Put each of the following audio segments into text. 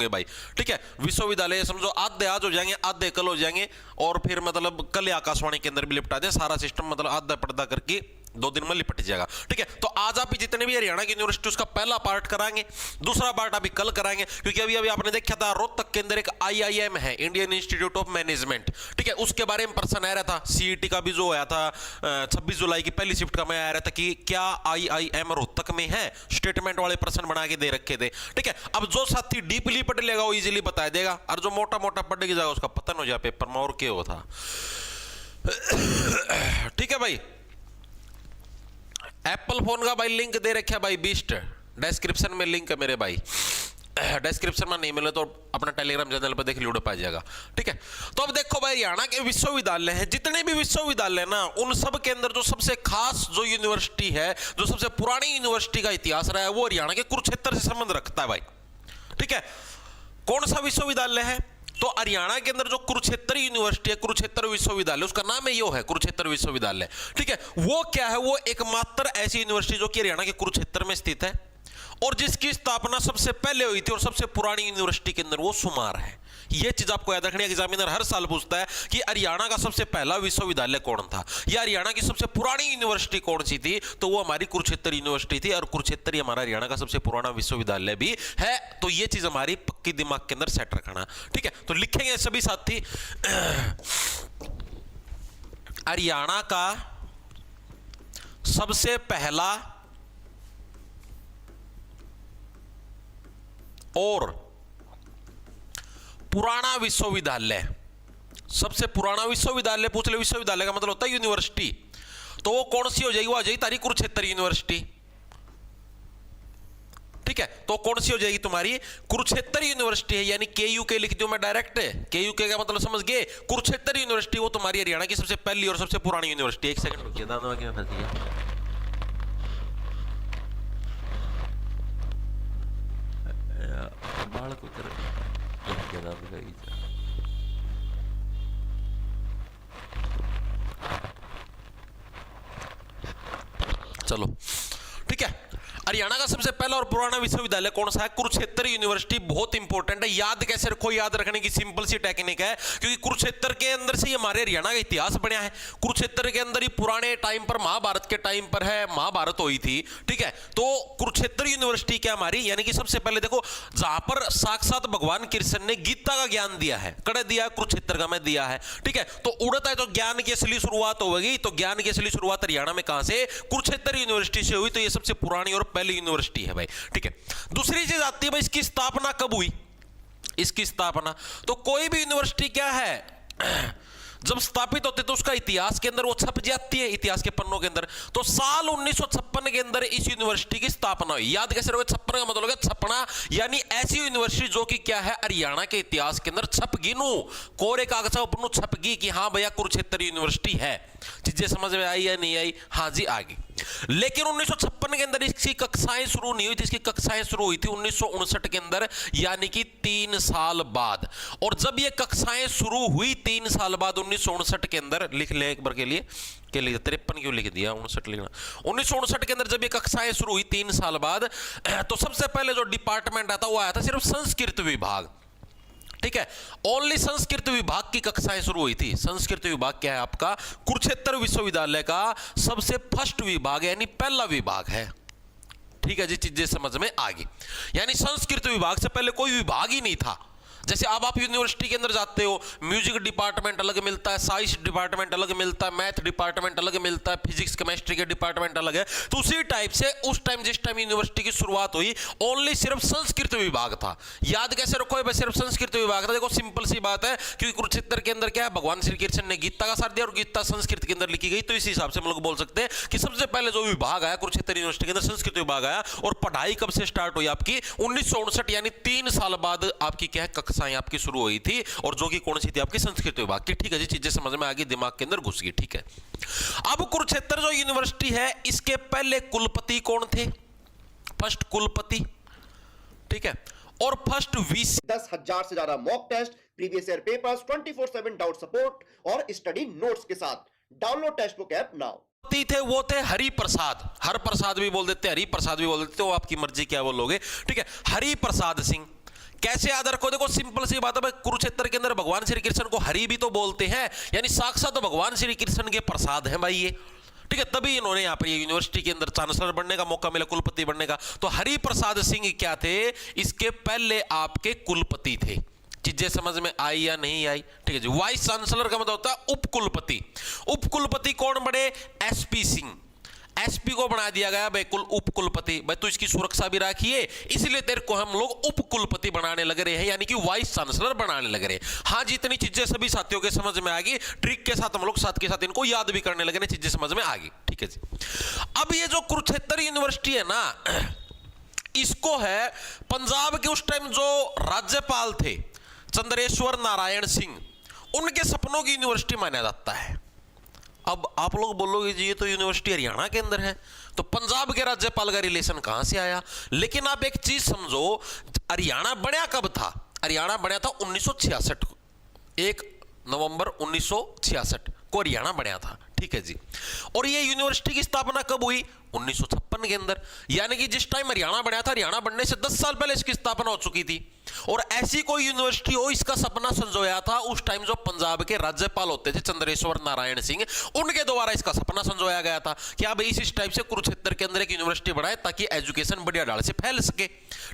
भाई। ठीक है, विश्वविद्यालय समझो आधे आज हो जाएंगे, आधे कल हो जाएंगे, और फिर मतलब कल आकाशवाणी के अंदर भी लिपटा दे सारा सिस्टम, मतलब आधा पर्दा करके 2 दिन में लिपट जाएगा। ठीक है, तो आज आप जितने भी हरियाणा की यूनिवर्सिटी उसका पहला पार्ट कराएंगे, दूसरा पार्ट अभी कल कराएंगे, क्योंकि अभी आपने देखा था रोहतक के अंदर एक IIM है, इंडियन इंस्टीट्यूट ऑफ मैनेजमेंट। ठीक है, उसके बारे में प्रश्न आ रहा था, CET का भी जो आया था 26 जुलाई की पहली शिफ्ट का मैं आ रहा था कि क्या IIM रोहतक में है, स्टेटमेंट वाले प्रश्न बना के दे रखे थे। ठीक है, अब जो साथी डीपली पढ़ लेगा वो इजीली बता देगा, और जो मोटा मोटा पढ़ के जाएगा उसका पतन हो जाए पेपर में, और क्या था। ठीक है भाई, एप्पल फोन का भाई लिंक दे रखा है भाई, बीस्ट डिस्क्रिप्शन में लिंक है मेरे भाई, डिस्क्रिप्शन में नहीं मिले तो अपना टेलीग्राम चैनल पर देख लीड पा जाएगा। ठीक है, तो अब देखो भाई, हरियाणा के विश्वविद्यालय हैं, जितने भी विश्वविद्यालय ना, उन सब के अंदर जो सबसे खास जो यूनिवर्सिटी है, जो सबसे पुरानी यूनिवर्सिटी का इतिहास रहा है, वो हरियाणा के कुरुक्षेत्र से संबंध रखता है भाई। ठीक है, कौन सा विश्वविद्यालय है, तो हरियाणा के अंदर जो कुरुक्षेत्र यूनिवर्सिटी है, कुरुक्षेत्र विश्वविद्यालय, उसका नाम है यो है कुरुक्षेत्र विश्वविद्यालय। ठीक है, वो क्या है, वो एकमात्र ऐसी यूनिवर्सिटी जो कि हरियाणा के कुरुक्षेत्र में स्थित है, और जिसकी स्थापना सबसे पहले हुई थी, और सबसे पुरानी यूनिवर्सिटी के अंदर वो शुमार है। ये चीज आपको याद रखनी है, एग्जामिनर हर साल पूछता है कि हरियाणा का सबसे पहला विश्वविद्यालय कौन था, या हरियाणा की सबसे पुरानी यूनिवर्सिटी कौन सी थी, तो वो हमारी कुरुक्षेत्र यूनिवर्सिटी थी, और कुरुक्षेत्र ही हमारा हरियाणा का सबसे पुराना विश्वविद्यालय भी है। तो ये चीज हमारी पक्की दिमाग के अंदर सेट रखना। ठीक है, तो लिखेंगे सभी साथी, हरियाणा का सबसे पहला और पुराना विश्वविद्यालय, सबसे पुराना विश्वविद्यालय पूछ ले, विश्वविद्यालय का मतलब होता है यूनिवर्सिटी, तो वो कौन सी हो जाएगी, वो आ जाएगी तारी कुरुक्षेत्र यूनिवर्सिटी। ठीक है, तो कौन सी हो जाएगी तुम्हारी कुरुक्षेत्र यूनिवर्सिटी है, यानी KUK लिख दूं मैं डायरेक्ट, KUK का मतलब समझ गए, कुरुक्षेत्र यूनिवर्सिटी वो तुम्हारी हरियाणा की सबसे पहली और सबसे पुरानी यूनिवर्सिटी। एक सेकंड रुकिए, दादा की मैं फंस गया। बालक उतर चलो। ठीक है, हरियाणा का सबसे पहला और पुराना विश्वविद्यालय कौन सा है, कुरुक्षेत्र यूनिवर्सिटी। बहुत इंपॉर्टेंट है, याद कैसे रखो, याद रखने की सिंपल सी टेक्निक है, क्योंकि कुरुक्षेत्र के अंदर से हमारे हरियाणा का इतिहास बना है। कुरुक्षेत्र के अंदर ही पुराने टाइम पर, महाभारत के टाइम पर है, महाभारत हुई थी। ठीक है, तो कुरुक्षेत्र यूनिवर्सिटी क्या हमारी, यानी कि सबसे पहले देखो, जहां पर साक्षात भगवान कृष्ण ने गीता का ज्ञान दिया है, कड़े दिया, कुरुक्षेत्र का में दिया है। ठीक है, तो उड़ता है तो ज्ञान की असली शुरुआत होगी, तो ज्ञान की असली शुरुआत हरियाणा में कहां से, कुरुक्षेत्र यूनिवर्सिटी से हुई, तो ये सबसे पुरानी और पहली यूनिवर्सिटी है भाई। ठीक है, दूसरी चीज आती है भाई, इसकी स्थापना कब हुई, इसकी स्थापना, तो कोई भी यूनिवर्सिटी क्या है जब स्थापित होते तो उसका इतिहास के अंदर वो छप जाती है, इतिहास के पन्नों के अंदर। तो साल 1956 के अंदर इस यूनिवर्सिटी की स्थापना हुई। याद कैसे रहोगे, 56 का मतलब है छपना, यानी ऐसी यूनिवर्सिटी जो कि क्या है, हरियाणा के इतिहास के अंदर छप गिनू, कोरे कागज पर छप गई कि हाँ भैया कुरुक्षेत्र यूनिवर्सिटी है। चीजें समझ में आई या नहीं आई, हाँ जी आ गई। लेकिन 1956 के अंदर इसकी कक्षाएं शुरू नहीं हुई थी, इसकी कक्षाएं शुरू हुई थी 1959 के अंदर, यानी कि 3 साल बाद। और जब ये कक्षाएं शुरू हुई 3 साल बाद 1959 के अंदर, लिख ले एक बार के लिए, 53 क्यों लिख दिया, 59 लिखना। 1959 के अंदर जब ये कक्षाएं शुरू हुई 3 साल बाद, तो सबसे पहले जो डिपार्टमेंट आता वो आया था सिर्फ संस्कृत विभाग। ठीक है, ओनली संस्कृत विभाग की कक्षाएं शुरू हुई थी। संस्कृत विभाग क्या है आपका, कुरुक्षेत्र विश्वविद्यालय का सबसे फर्स्ट विभाग, यानी पहला विभाग है। ठीक है जी, चीजें समझ में आ गई, यानी संस्कृत विभाग से पहले कोई विभाग ही नहीं था। जैसे अब आप यूनिवर्सिटी के अंदर जाते हो, म्यूजिक डिपार्टमेंट अलग मिलता है, साइंस डिपार्टमेंट अलग मिलता है, मैथ डिपार्टमेंट अलग मिलता है, फिजिक्स केमिस्ट्री के डिपार्टमेंट अलग है। तो उसी टाइप से उस टाइम जिस टाइम यूनिवर्सिटी की शुरुआत हुई, ओनली सिर्फ संस्कृत विभाग था। याद कैसे रखो भाई, सिर्फ संस्कृत विभाग था। देखो सिंपल सी बात है, क्योंकि कुरुक्षेत्र के अंदर क्या है, भगवान श्री कृष्ण ने गीता का साथ दिया और गीता संस्कृत के अंदर लिखी गई, तो इस हिसाब से हम लोग बोल सकते हैं कि सबसे पहले जो विभाग आया कुरुक्षेत्र यूनिवर्सिटी के अंदर, संस्कृत विभाग आया। और पढ़ाई कब से स्टार्ट हुई आपकी, 1959, यानी 3 साल बाद आपकी क्या है, कक्षाएं आपकी शुरू हुई थी, और जो कि कौन सी थी आपकी, संस्कृत विभाग की। ठीक है जी, चीजें समझ में आ गई, दिमाग के अंदर घुस गई। ठीक है, अब कुरुक्षेत्र जो यूनिवर्सिटी है, इसके पहले कुलपति कौन थे, फर्स्ट कुलपति। ठीक है, और फर्स्ट वीसी 10,000 से ज्यादा mock test, previous year papers, 24/7 doubt support और स्टडी नोट्स के साथ। Download Testbook app now. थे वो थे हरि प्रसाद, हर प्रसाद भी बोल देते, हरि प्रसाद भी बोल देते, वो आपकी मर्जी क्या बोलोगे। ठीक है, हरि प्रसाद सिंह कैसे याद रखो, देखो सिंपल सी बात है भाई, कुरुक्षेत्र के अंदर भगवान श्री कृष्ण को हरि भी तो बोलते हैं, यानी साक्षात तो भगवान श्री कृष्ण के प्रसाद हैं भाई ये, ठीक है। तभी इन्होंने यहाँ पर ये यूनिवर्सिटी के अंदर चांसलर बनने का मौका मिला, कुलपति बनने का। तो हरि प्रसाद सिंह क्या थे, इसके पहले आपके कुलपति थे। चीजें समझ में आई या नहीं आई? ठीक है जी। वाइस चांसलर का मतलब होता है उप कुलपति। उप कुलपति कौन बने? एसपी सिंह। एसपी को बना दिया गया भाई उप कुलपति। भाई तो इसकी सुरक्षा भी रखिए, इसलिए तेरे को हम लोग उप कुलपति बनाने लग रहे हैं, यानी कि वाइस चांसलर बनाने लग रहे हैं। हाँ जी, इतनी चीजें सभी साथियों के समझ में आ गई। ट्रिक के साथ हम लोग साथ के साथ इनको याद भी करने लगे, चीजें समझ में आ गई। ठीक है जी। अब ये जो कुरुक्षेत्र यूनिवर्सिटी है ना, इसको है पंजाब के उस टाइम जो राज्यपाल थे चंद्रेश्वर नारायण सिंह, उनके सपनों की यूनिवर्सिटी माना जाता है। अब आप लोग बोलोगे जी ये तो यूनिवर्सिटी हरियाणा के अंदर है, तो पंजाब के राज्यपाल का रिलेशन कहां से आया? लेकिन आप एक चीज समझो, हरियाणा बनया कब था? हरियाणा बनया था 1966 को, 1 नवंबर 1966 को हरियाणा बनया था। ठीक है जी। और ये यूनिवर्सिटी की स्थापना कब हुई? 1956 के अंदर, यानी कि जिस टाइम हरियाणा बनया था, हरियाणा बनने से 10 साल पहले इसकी स्थापना हो चुकी थी। और ऐसी कोई यूनिवर्सिटी हो, इसका सपना संजोया था उस टाइम जो पंजाब के राज्यपाल होते थे चंद्रेश्वर नारायण सिंह, उनके द्वारा इसका सपना संजोया गया था कि अब इस टाइप से कुरुक्षेत्र के अंदर एक यूनिवर्सिटी बनाए ताकि एजुकेशन बढ़िया ढाल से फैल सके।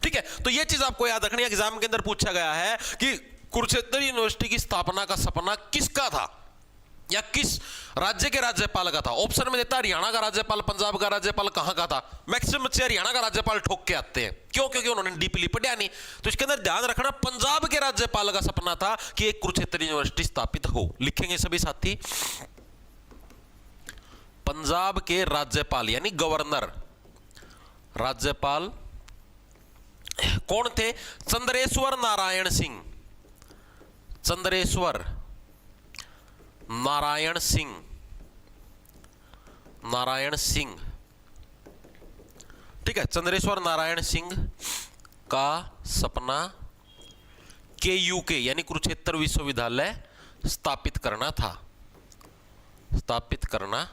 ठीक है, तो ये चीज आपको याद रखनी है। एग्जाम के अंदर पूछा गया है कि कुरुक्षेत्र यूनिवर्सिटी की स्थापना का सपना किसका था या किस राज्य के राज्यपाल का था? ऑप्शन में देता हरियाणा का राज्यपाल, पंजाब का राज्यपाल, कहां का था? मैक्सिमम बच्चे हरियाणा का राज्यपाल ठोक के आते हैं। क्यों? क्योंकि उन्होंने डीपली पढ़ा नहीं। तो इसके अंदर ध्यान रखना, पंजाब के राज्यपाल का सपना था कि एक कुरुक्षेत्र यूनिवर्सिटी स्थापित हो। लिखेंगे सभी साथी, पंजाब के राज्यपाल यानी गवर्नर, राज्यपाल कौन थे? चंद्रेश्वर नारायण सिंह। चंद्रेश्वर नारायण सिंह, नारायण सिंह। ठीक है, चंद्रेश्वर नारायण सिंह का सपना KUK यानी कुरुक्षेत्र विश्वविद्यालय स्थापित करना था, स्थापित करना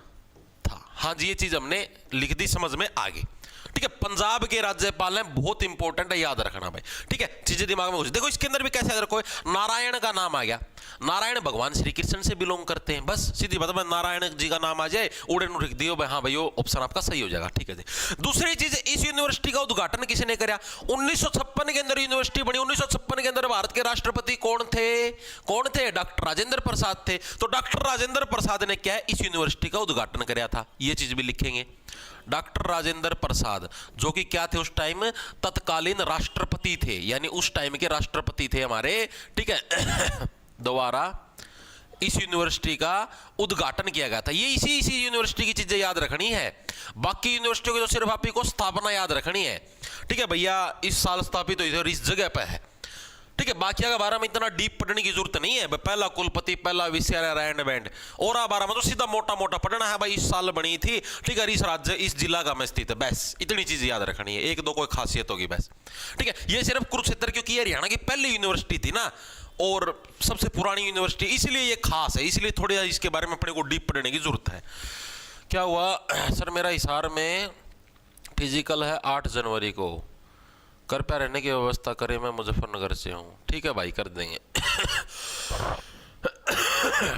था। हाँ जी, ये चीज हमने लिख दी, समझ में आ गई। ठीक है, पंजाब के राज्यपाल हैं, बहुत इंपॉर्टेंट है, याद रखना भाई। ठीक है, चीजें दिमाग में घुस। देखो इसके अंदर भी कैसे याद रखो, नारायण का नाम आ गया, नारायण भगवान श्री कृष्ण से बिलोंग करते हैं। बस सीधी बात है, नारायण जी का नाम आ जाए, उड़े लिख दियो भाई, हाँ भाई वो ऑप्शन आपका सही हो जाएगा। ठीक है जी। दूसरी चीज, इस यूनिवर्सिटी का उद्घाटन किसने कराया? 1956 के अंदर यूनिवर्सिटी बनी। 1956 के अंदर भारत के राष्ट्रपति कौन थे? कौन थे? डॉक्टर राजेंद्र प्रसाद थे। तो डॉक्टर राजेंद्र प्रसाद ने क्या है, इस यूनिवर्सिटी का उद्घाटन कराया था। ये चीज भी लिखेंगे। डॉक्टर राजेंद्र प्रसाद जो कि क्या थे उस टाइम? तत्कालीन राष्ट्रपति थे, यानी उस टाइम के राष्ट्रपति थे हमारे। ठीक है, द्वारा इस यूनिवर्सिटी का उद्घाटन किया गया था। ये इसी यूनिवर्सिटी की चीजें याद रखनी है। बाकी यूनिवर्सिटियों की तो सिर्फ आप ही को स्थापना याद रखनी है। ठीक है भैया, इस साल स्थापित हुई थी और इस जगह पे है। ठीक है, बाकी के बारे में इतना डीप पढ़ने की जरूरत नहीं है। पहला कुलपति, पहला विषय रैंड बैंड, और बारे में तो सीधा मोटा मोटा पढ़ना है भाई। इस साल बनी थी, ठीक है, इस राज्य इस जिला का में स्थित है, बस इतनी चीज याद रखनी है। एक दो कोई खासियत होगी बस। ठीक है, ये सिर्फ कुरुक्षेत्र क्योंकि हरियाणा की पहली यूनिवर्सिटी थी ना, और सबसे पुरानी यूनिवर्सिटी, इसलिए ये खास है, इसलिए थोड़ी इसके बारे में अपने को डीप पढ़ने की जरूरत है। क्या हुआ सर, मेरा हिसार में फिजिकल है 8 जनवरी को, कृपया रहने की व्यवस्था करें, मैं मुजफ्फरनगर से हूँ। ठीक है भाई, कर देंगे।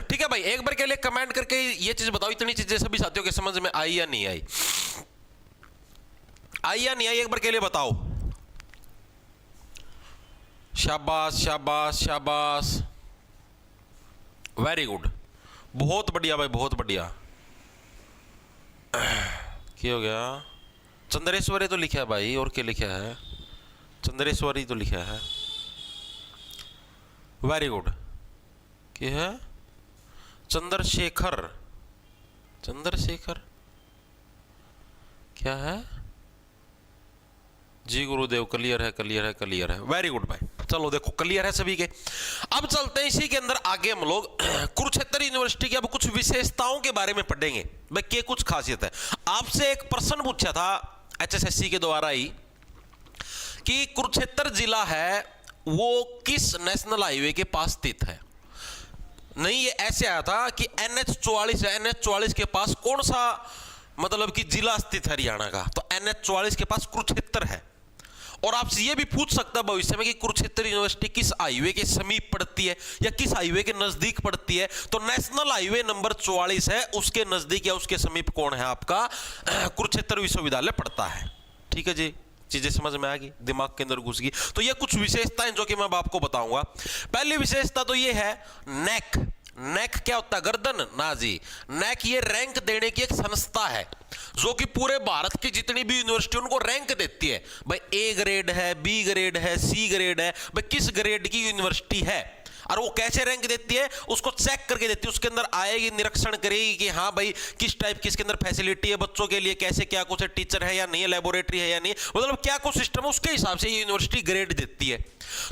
ठीक है भाई, एक बार के लिए कमेंट करके ये चीज बताओ, इतनी चीजें सभी साथियों के समझ में आई या नहीं आई? आई या नहीं आई, एक बार के लिए बताओ। शाबाश शाबाश शाबाश, वेरी गुड, बहुत बढ़िया भाई, बहुत बढ़िया। क्या हो गया? चंद्रेश्वरी तो लिखा है भाई, और क्या लिखा है? चंद्रेश्वरी तो लिखा है, वेरी गुड। क्या है? चंद्रशेखर, चंद्रशेखर क्या है जी? गुरुदेव, क्लियर है, क्लियर है, क्लियर है, वेरी गुड भाई। चलो देखो, क्लियर है सभी के। अब चलते हैं इसी के अंदर आगे, हम लोग कुरुक्षेत्र यूनिवर्सिटी की अब कुछ विशेषताओं के बारे में पढ़ेंगे। भाई क्या कुछ खासियत है? आपसे एक प्रश्न पूछा था HSSC के द्वारा ही कि कुरुक्षेत्र जिला है वो किस नेशनल हाईवे के पास स्थित है? नहीं, ये ऐसे आया था कि NH44 है, NH44 के पास कौन सा मतलब कि जिला स्थित है हरियाणा का? तो NH44 के पास कुरुक्षेत्र है। और आपसे ये भी पूछ सकता है भविष्य में कि कुरुक्षेत्र यूनिवर्सिटी किस हाईवे के समीप पड़ती है या किस हाईवे के नजदीक पड़ती है। तो नेशनल हाईवे नंबर 44 है, उसके नजदीक या उसके समीप कौन है आपका कुरुक्षेत्र विश्वविद्यालय पड़ता है। ठीक है जी, चीजें समझ में आ गई, दिमाग के अंदर घुस गई। तो ये कुछ विशेषताएं जो कि मैं आपको बताऊंगा। पहली विशेषता तो ये है नेक। नेक क्या होता है? गर्दन ना जी, नेक ये रैंक देने की एक संस्था है जो कि पूरे भारत की जितनी भी यूनिवर्सिटी उनको रैंक देती है। भाई ए ग्रेड है, बी ग्रेड है, सी ग्रेड है, भाई किस ग्रेड की यूनिवर्सिटी है। और वो कैसे रैंक देती है? उसको चेक करके देती है, उसके अंदर आएगी, निरीक्षण करेगी कि हाँ भाई किस टाइप की इसके अंदर फैसिलिटी है बच्चों के लिए, कैसे क्या कुछ है, टीचर है या नहीं है, लेबोरेटरी है या नहीं, मतलब क्या कुछ सिस्टम है, उसके हिसाब से ये यूनिवर्सिटी ग्रेड देती है।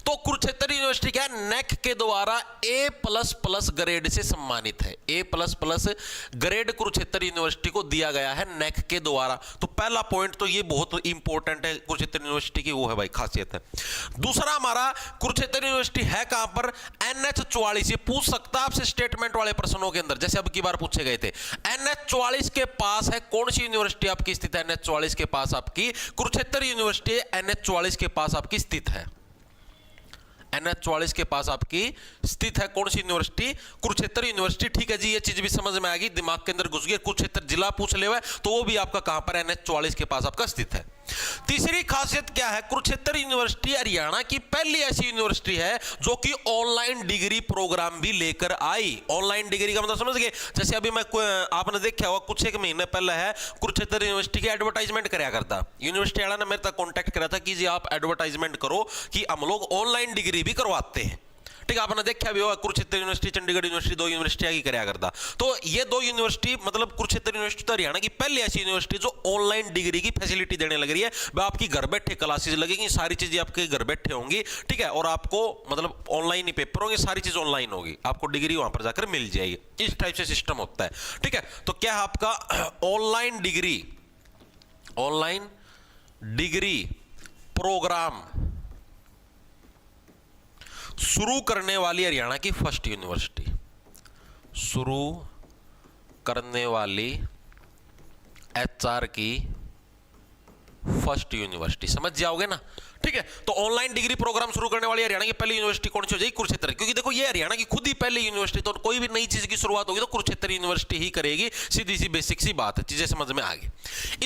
तो कुरुक्षेत्र यूनिवर्सिटी क्या है? नेक के द्वारा A++ ग्रेड से सम्मानित है। A++ ग्रेड कुरुक्षेत्र यूनिवर्सिटी को दिया गया है नेक के द्वारा। तो पहला पॉइंट तो ये बहुत इंपॉर्टेंट है कुरुक्षेत्र यूनिवर्सिटी की, वो है भाई खासियत है। दूसरा हमारा कुरुक्षेत्र यूनिवर्सिटी है कहां पर? NH44। ये पूछ सकता है आपसे स्टेटमेंट वाले प्रश्नों के अंदर, जैसे अब की बार पूछे गए थे। NH44 के पास है कौन सी यूनिवर्सिटी आपकी स्थित है? NH44 के पास आपकी कुरुक्षेत्र यूनिवर्सिटी NH44 के पास आपकी स्थित है। NH44 के पास आपकी स्थित है कौन सी यूनिवर्सिटी? कुरुक्षेत्र यूनिवर्सिटी। ठीक है जी, ये चीज भी समझ में आ गई, दिमाग के अंदर घुस गई। कुरुक्षेत्र जिला पूछ ले हुआ तो वो भी आपका कहां पर? NH44 के पास आपका स्थित है। तीसरी खासियत क्या है? कुरुक्षेत्र यूनिवर्सिटी हरियाणा की पहली ऐसी यूनिवर्सिटी है जो कि ऑनलाइन डिग्री प्रोग्राम भी लेकर आई। ऑनलाइन डिग्री का मतलब समझ गए? जैसे अभी मैं आपने देखा होगा कुछ एक महीने पहले है कुरुक्षेत्र यूनिवर्सिटी की एडवर्टाइजमेंट कराया करता, यूनिवर्सिटी वाला ने मेरे तक कॉन्टैक्ट करा था कि जी आप एडवर्टाइजमेंट करो कि हम लोग ऑनलाइन डिग्री भी करवाते हैं। ठीक है, आपने देखा भी होगा कुरुक्षेत्र यूनिवर्सिटी, चंडीगढ़ यूनिवर्सिटी, दो यूनिवर्सिटी की कराया करता। तो ये दो यूनिवर्सिटी मतलब कुरुक्षेत्र यूनिवर्सिटी तो हरियाणा की पहली ऐसी यूनिवर्सिटी जो ऑनलाइन डिग्री की फैसिलिटी देने लग रही है। वह आपकी घर बैठे क्लासेस लगेगी, सारी चीजें आपके घर बैठे होंगी। ठीक है, और आपको मतलब ऑनलाइन ही पेपर होंगे, सारी चीज ऑनलाइन होगी, आपको डिग्री वहां पर जाकर मिल जाएगी। इस टाइप से सिस्टम होता है। ठीक है, तो क्या है आपका ऑनलाइन डिग्री प्रोग्राम शुरू करने वाली हरियाणा की फर्स्ट यूनिवर्सिटी, शुरू करने वाली HR की फर्स्ट यूनिवर्सिटी, समझ जाओगे ना। ठीक है, तो ऑनलाइन डिग्री प्रोग्राम शुरू करने वाली हरियाणा की पहली यूनिवर्सिटी कौन सी हो जाएगी? कुरुक्षेत्र। क्योंकि देखो ये हरियाणा की खुद ही पहली यूनिवर्सिटी, तो कोई भी नई चीज की शुरुआत होगी तो कुरुक्षेत्र यूनिवर्सिटी ही करेगी। सीधी सी बेसिक सी बात है, चीजें समझ में आ गई।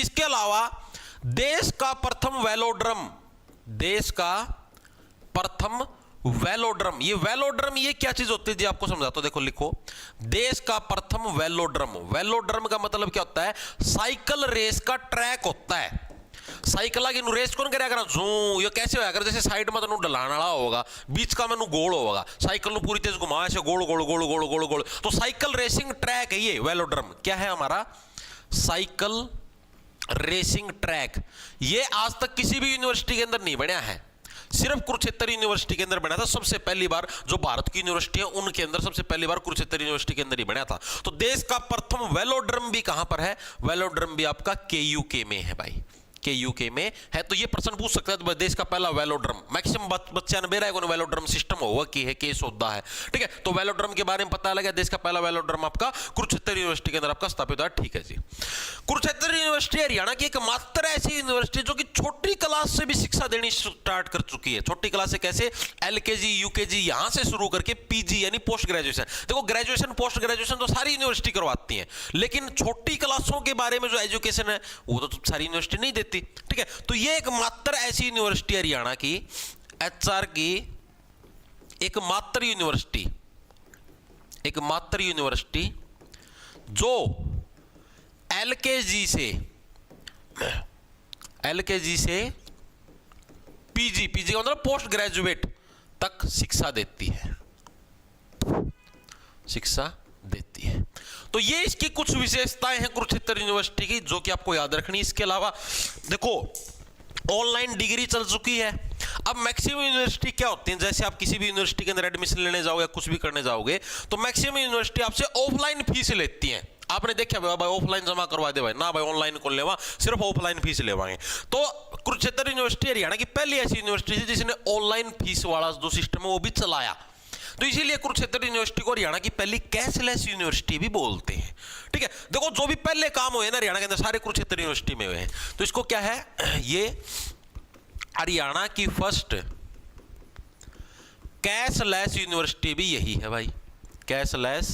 इसके अलावा देश का प्रथम वेलोड्रम, देश का प्रथम वेलोड्रम, ये वेलोड्रम ये क्या चीज होती है जी आपको समझाता हूं, देखो लिखो, देश का प्रथम वेलोड्रम। वेलोड्रम का मतलब क्या होता है? साइकिल रेस का ट्रैक होता है। साइकिल की रेस कौन करेगा करा जू, ये कैसे होगा? जैसे साइड में तो ढलान वाला होगा, बीच का मैनू गोल होगा, साइकिल नु पूरी तेज घुमा ऐसे गोल गोल गोल गोल गोल गोल, तो साइकिल रेसिंग ट्रैक है ये वेलोड्रम। क्या है हमारा? Cycle racing track. ये आज तक किसी भी यूनिवर्सिटी के अंदर नहीं बना है, सिर्फ कुरुक्षेत्र यूनिवर्सिटी के अंदर बना था। सबसे पहली बार जो भारत की यूनिवर्सिटी है उनके अंदर सबसे पहली बार कुरुक्षेत्र यूनिवर्सिटी के अंदर ही बना था। तो देश का प्रथम वेलोड्रम भी कहां पर है? वेलोड्रम भी आपका KUK में है भाई, KUK में है। तो ये प्रश्न पूछ सकता है देश का पहला वेलोड्रम, मैक्सिमम बच्चा ने बेरा है वेलोड्रम सिस्टम होगा कि है केस होता है। ठीक है, तो वेलोड्रम के बारे में पता लगा, देश का पहला वेलोड्रम आपका कुरुक्षेत्र यूनिवर्सिटी के अंदर आपका स्थापित हुआ। ठीक है जी, कुरुक्षेत्र यूनिवर्सिटी हरियाणा की एकमात्र ऐसी यूनिवर्सिटी जो कि छोटी क्लास से भी शिक्षा देनी स्टार्ट कर चुकी है। छोटी क्लास से कैसे? LKG UKG यहां से शुरू करके PG यानी पोस्ट ग्रेजुएशन। देखो ग्रेजुएशन पोस्ट ग्रेजुएशन तो सारी यूनिवर्सिटी करवाती है, लेकिन छोटी क्लासों के बारे में जो एजुकेशन है वो तो सारी यूनिवर्सिटी नहीं देती। ठीक है, तो ये एकमात्र ऐसी यूनिवर्सिटी हरियाणा की HR की एकमात्र यूनिवर्सिटी जो LKG से PG का मतलब पोस्ट ग्रेजुएट तक शिक्षा देती है। तो ये इसकी कुछ विशेषताएं हैं कुरुक्षेत्र यूनिवर्सिटी की जो कि आपको याद रखनी। इसके अलावा देखो ऑनलाइन डिग्री चल चुकी है। अब मैक्सिमम यूनिवर्सिटी क्या होती है, जैसे आप किसी भी यूनिवर्सिटी के अंदर एडमिशन लेने जाओगे या कुछ भी करने जाओगे तो मैक्सिमम यूनिवर्सिटी आपसे ऑफलाइन फीस लेती है। आपने देखा भाई ऑफलाइन जमा करवा दे भाई ना भाई ऑनलाइन कौन लेवा, सिर्फ ऑफलाइन फीस लेवाएंगे। तो कुरुक्षेत्र यूनिवर्सिटी हरियाणा की पहली ऐसी यूनिवर्सिटी है जिसने ऑनलाइन फीस वाला जो सिस्टम है वो भी चलाया। तो इसीलिए कुरुक्षेत्र यूनिवर्सिटी को हरियाणा की पहली कैशलेस यूनिवर्सिटी भी बोलते हैं। ठीक है, देखो जो भी पहले काम हुए ना हरियाणा के अंदर सारे कुरुक्षेत्र यूनिवर्सिटी में हुए हैं। तो इसको क्या है, ये हरियाणा की फर्स्ट कैशलेस यूनिवर्सिटी भी यही है भाई, कैशलेस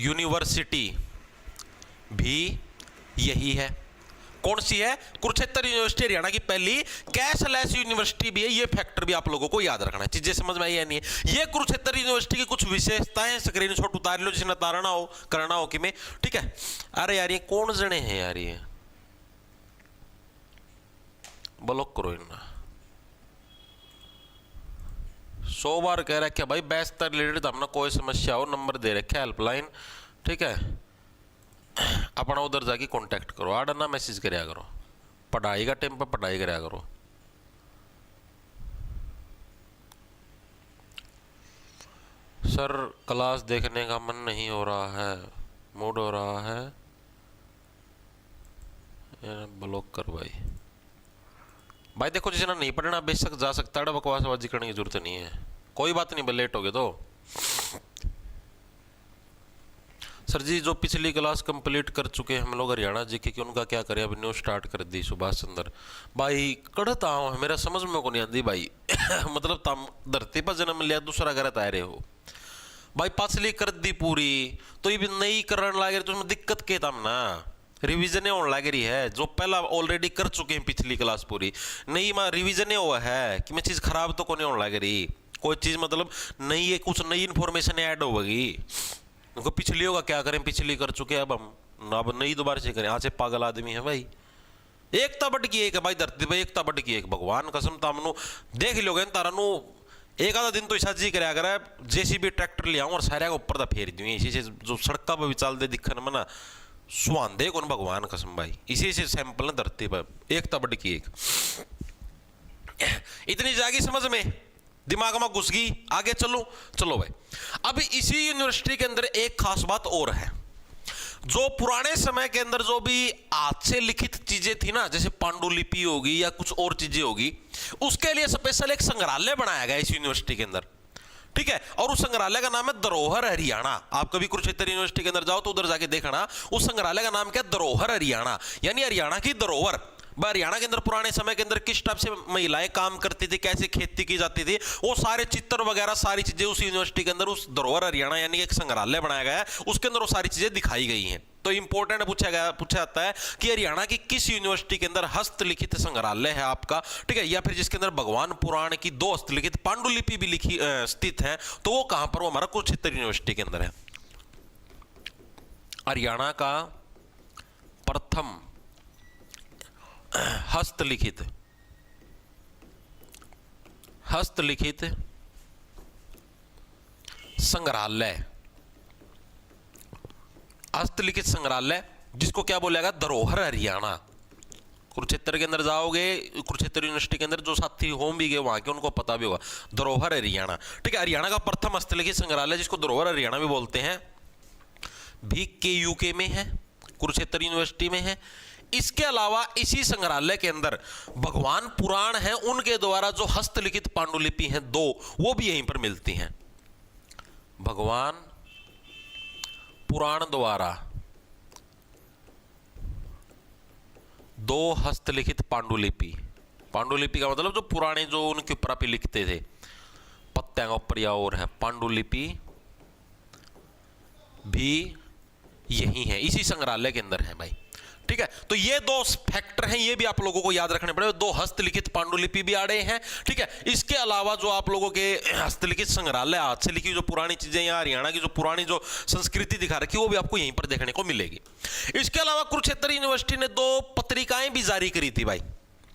यूनिवर्सिटी भी यही है। कौन सी है? कुरुक्षेत्र यूनिवर्सिटी हरियाणा की पहली कैशलेस यूनिवर्सिटी भी है। ये फैक्टर भी आप लोगों को याद रखना है। चीजें समझ में आई या नहीं है? ये कुरुक्षेत्र यूनिवर्सिटी की कुछ विशेषताएं स्क्रीनशॉट उतार लो जिसने उतारना हो, करना हो कि मैं, ठीक है। अरे यार ये कौन जने हैं यार, ये ब्लॉक करो इन्हें। 100 बार कह रहा है भाई बैच से रिलेटेड हमने कोई समस्या हो नंबर दे रखे हेल्पलाइन, ठीक है, अपना उधर जाके कांटेक्ट करो, आड़ा ना मैसेज कराया करो, पढ़ाई का टाइम पर पढ़ाई कराया करो। सर क्लास देखने का मन नहीं हो रहा है, मूड हो रहा है, ब्लॉक कर भाई देखो जिसे नहीं पढ़ना बेशक जा सकता है, बकवासबाजी करने की जरूरत नहीं है, कोई बात नहीं, लेट हो गए तो। सर जी जो पिछली क्लास कंप्लीट कर चुके हैं हम लोग हरियाणा जीके की, उनका क्या करें? अब न्यू स्टार्ट कर दी सुभाष चंद्र भाई, कड़ता हूँ मेरा समझ में को नहीं आती भाई मतलब तुम धरती पर जन्म लिया दूसरा गलत आ रहे हो भाई, पिछली कर दी पूरी तो ये भी नई करने लगे तो उसमें दिक्कत के तम ना, रिविजन होने लग रही है, जो पहला ऑलरेडी कर चुके हैं पिछली क्लास पूरी, नई में रिविजन हुआ है कि मैं चीज़ खराब तो को नहीं होने लग रही, कोई चीज़ मतलब नई है, कुछ नई इन्फॉर्मेशन ऐड होगी, उनको पिछली होगा क्या करें, पिछली कर चुके अब हम अब नई दोबारा से करें, आज पागल आदमी है भाई। एकता बट की एक है भाई धरती पर, एकता बट की एक, भगवान कसम तामनु देख लोगे तारा नु एक आधा दिन तो ऐसा जी कराया करा जेसीबी ट्रैक्टर ले आऊं और सारे को ऊपर फेर दूं, इसी से जो सड़का पर भी चल दे दिखन में ना सुहांदे कौन भगवान कसम भाई, इसी से सैंपल ना धरती पर, एकता बट की एक। इतनी जागी समझ में, दिमाग में घुस गई, आगे चलो चलो भाई। अब इसी यूनिवर्सिटी के अंदर एक खास बात और है, जो पुराने समय के अंदर जो भी हाथ से लिखित चीजें थी ना, जैसे पांडुलिपि होगी या कुछ और चीजें होगी, उसके लिए स्पेशल एक संग्रहालय बनाया गया इस यूनिवर्सिटी के अंदर, ठीक है। और उस संग्रहालय का नाम है धरोहर हरियाणा। आप कभी कुरुक्षेत्र यूनिवर्सिटी के अंदर जाओ तो उधर जाके देखना, उस संग्रहालय का नाम क्या है? धरोहर हरियाणा, यानी हरियाणा की धरोहर। हरियाणा के अंदर पुराने समय के अंदर किस टाइप से महिलाएं काम करती थी, कैसे खेती की जाती थी, वो सारे चित्र वगैरह सारी चीजें उस यूनिवर्सिटी के अंदर, उस धरोहर हरियाणा यानी एक संग्रहालय बनाया गया है, उसके अंदर वो सारी चीजें दिखाई गई हैं। तो इंपॉर्टेंट पूछा जाता है कि हरियाणा की किस यूनिवर्सिटी के अंदर हस्तलिखित संग्रहालय है आपका, ठीक है, या फिर जिसके अंदर भगवान पुराण की 2 हस्तलिखित पांडुलिपि भी लिखी स्थित है, तो वो कहां पर? वो हमारा कुरुक्षेत्र यूनिवर्सिटी के अंदर है। हरियाणा का प्रथम हस्तलिखित संग्रहालय, हस्तलिखित संग्रहालय जिसको क्या बोलेगा? धरोहर हरियाणा। कुरुक्षेत्र के अंदर जाओगे, कुरुक्षेत्र यूनिवर्सिटी के अंदर जो साथी होम भी गए वहां के उनको पता भी होगा, धरोहर हरियाणा, ठीक है। हरियाणा का प्रथम हस्तलिखित संग्रहालय जिसको धरोहर हरियाणा भी बोलते हैं, भी KUK में है, कुरुक्षेत्र यूनिवर्सिटी में है। इसके अलावा इसी संग्रहालय के अंदर भगवान पुराण है, उनके द्वारा जो हस्तलिखित पांडुलिपि हैं 2, वो भी यहीं पर मिलती हैं। भगवान पुराण द्वारा 2 हस्तलिखित पांडुलिपि, पांडुलिपि का मतलब जो पुराने जो उनके ऊपर आप लिखते थे पत्तियां का ऊपर या और है, पांडुलिपि भी यही है, इसी संग्रहालय के अंदर है भाई, ठीक है। तो ये 2 फैक्टर हैं, ये भी आप लोगों को याद रखने पड़ेगा। 2 हस्तलिखित पांडुलिपि भी आ रहे हैं, ठीक है। इसके अलावा जो आप लोगों के हस्तलिखित संग्रहालय, हाथ से लिखी जो पुरानी चीजें या हरियाणा की जो पुरानी जो संस्कृति दिखा रखी है वो भी आपको यहीं पर देखने को मिलेगी। इसके अलावा कुरुक्षेत्र यूनिवर्सिटी ने 2 पत्रिकाएं भी जारी करी थी भाई।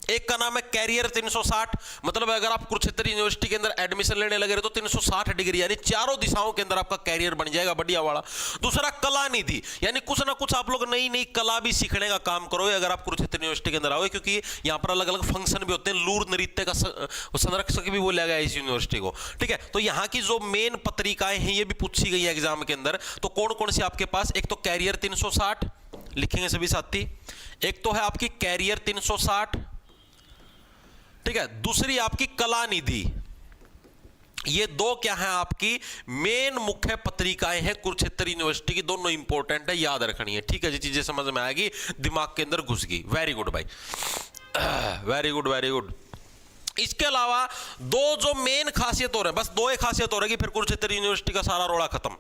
एक का नाम है कैरियर 360, मतलब अगर आप कुरुक्षेत्र यूनिवर्सिटी के अंदर एडमिशन लेने लगे तो 360 डिग्री यानी चारों दिशाओं के अंदर आपका कैरियर बन जाएगा बढ़िया वाला। दूसरा कला निधि, यानी कुछ ना कुछ आप लोग नई नई कला भी सीखने का काम करोगे अगर आप कुरुक्षेत्र यूनिवर्सिटी के अंदर आओगे, क्योंकि यहाँ पर अलग अलग फंक्शन भी होते हैं। लूर नृत्य का संरक्षक भी बोला गया है इस यूनिवर्सिटी को, ठीक है। तो यहाँ की जो मेन पत्रिकाएं हैं ये भी पूछी गई है एग्जाम के अंदर। तो कौन कौन सी आपके पास? एक तो कैरियर 360 लिखेंगे सभी साथी, एक तो है आपकी कैरियर 360, ठीक है। दूसरी आपकी कला निधि। ये 2 क्या है आपकी मेन मुख्य पत्रिकाएं हैं कुरुक्षेत्र यूनिवर्सिटी की, दोनों इंपॉर्टेंट है, याद रखनी है, ठीक है जी। चीजें समझ में आएगी, दिमाग के अंदर घुस गई, वेरी गुड भाई। Very good very good. इसके अलावा दो जो मेन खासियत हो रहे हैं, बस दो एक खासियत हो रही है कि फिर कुरुक्षेत्र यूनिवर्सिटी का सारा रोड़ा खत्म।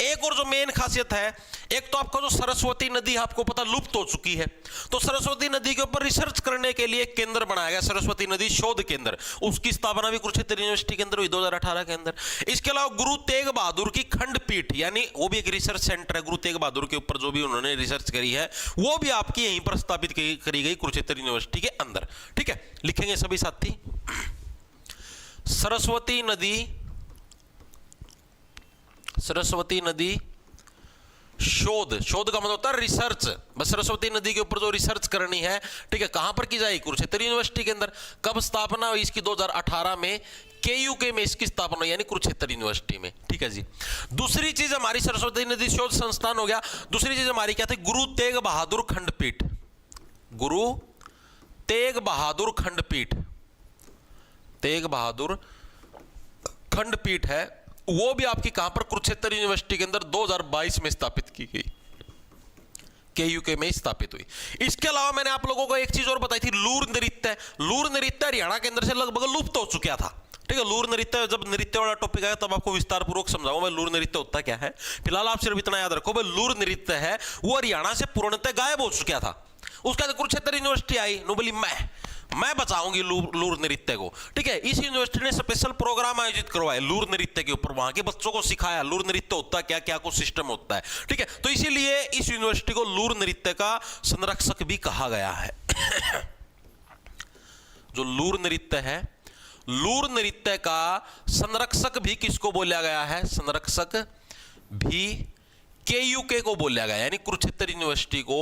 एक और जो मेन खासियत है, एक तो आपका जो सरस्वती नदी आपको पता लुप्त हो चुकी है, तो सरस्वती नदी के ऊपर रिसर्च करने के लिए एक केंद्र बनाया गया, सरस्वती नदी शोध केंद्र। उसकी स्थापना भी कुरुक्षेत्र यूनिवर्सिटी के अंदर हुई 2018 के अंदर। इसके अलावा गुरु तेग बहादुर की खंडपीठ, यानी वो भी एक रिसर्च सेंटर है, गुरु तेग बहादुर के ऊपर जो भी उन्होंने रिसर्च करी है वो भी आपकी यहीं पर स्थापित करी गई कुरुक्षेत्र यूनिवर्सिटी के अंदर। ठीक है, लिखेंगे सभी साथी। सरस्वती नदी शोध, शोध का मतलब होता है रिसर्च। बस सरस्वती नदी के ऊपर जो रिसर्च करनी है, ठीक है, कहां पर की जाएगी? कुरुक्षेत्र यूनिवर्सिटी के अंदर। कब स्थापना हुई इसकी? 2018 में KUK में इसकी स्थापना हुई, यानी कुरुक्षेत्र यूनिवर्सिटी में। ठीक है जी। दूसरी चीज हमारी सरस्वती नदी शोध संस्थान हो गया। दूसरी चीज हमारी क्या थी? गुरु तेग बहादुर खंडपीठ। गुरु तेग बहादुर खंडपीठ, तेग बहादुर खंडपीठ है, वो भी आपकी कहां पर? कुरुक्षेत्र यूनिवर्सिटी के अंदर 2022 में स्थापित की गई, KUK में स्थापित हुई। इसके अलावा मैंने आप लोगों को एक चीज और बताई थी, लूर नृत्य। लूर नृत्य हरियाणा के अंदर से लगभग लुप्त हो चुका था। ठीक है, लूर नृत्य, जब नृत्य वाला टॉपिक आया तब आपको विस्तार पूर्वक समझाऊंगा मैं लूर नृत्य होता क्या है। फिलहाल आप सिर्फ इतना याद रखो भाई, लूर नृत्य है वो हरियाणा से पूर्णतः गायब हो चुका था। उसके बाद कुरुक्षेत्र यूनिवर्सिटी आई, नो बोली मैं बचाऊंगी लूर नृत्य को। ठीक है, इस यूनिवर्सिटी ने स्पेशल प्रोग्राम आयोजित करवाए लूर नृत्य के ऊपर, वहां के बच्चों को सिखाया लूर नृत्य होता क्या, क्या कुछ सिस्टम होता है। ठीक है, तो इसीलिए इस यूनिवर्सिटी को लूर नृत्य का संरक्षक भी कहा गया है। जो लूर नृत्य है, लूर नृत्य का संरक्षक भी किसको बोला गया है? संरक्षक भी KUK को बोला गया, यानी कुरुक्षेत्र यूनिवर्सिटी को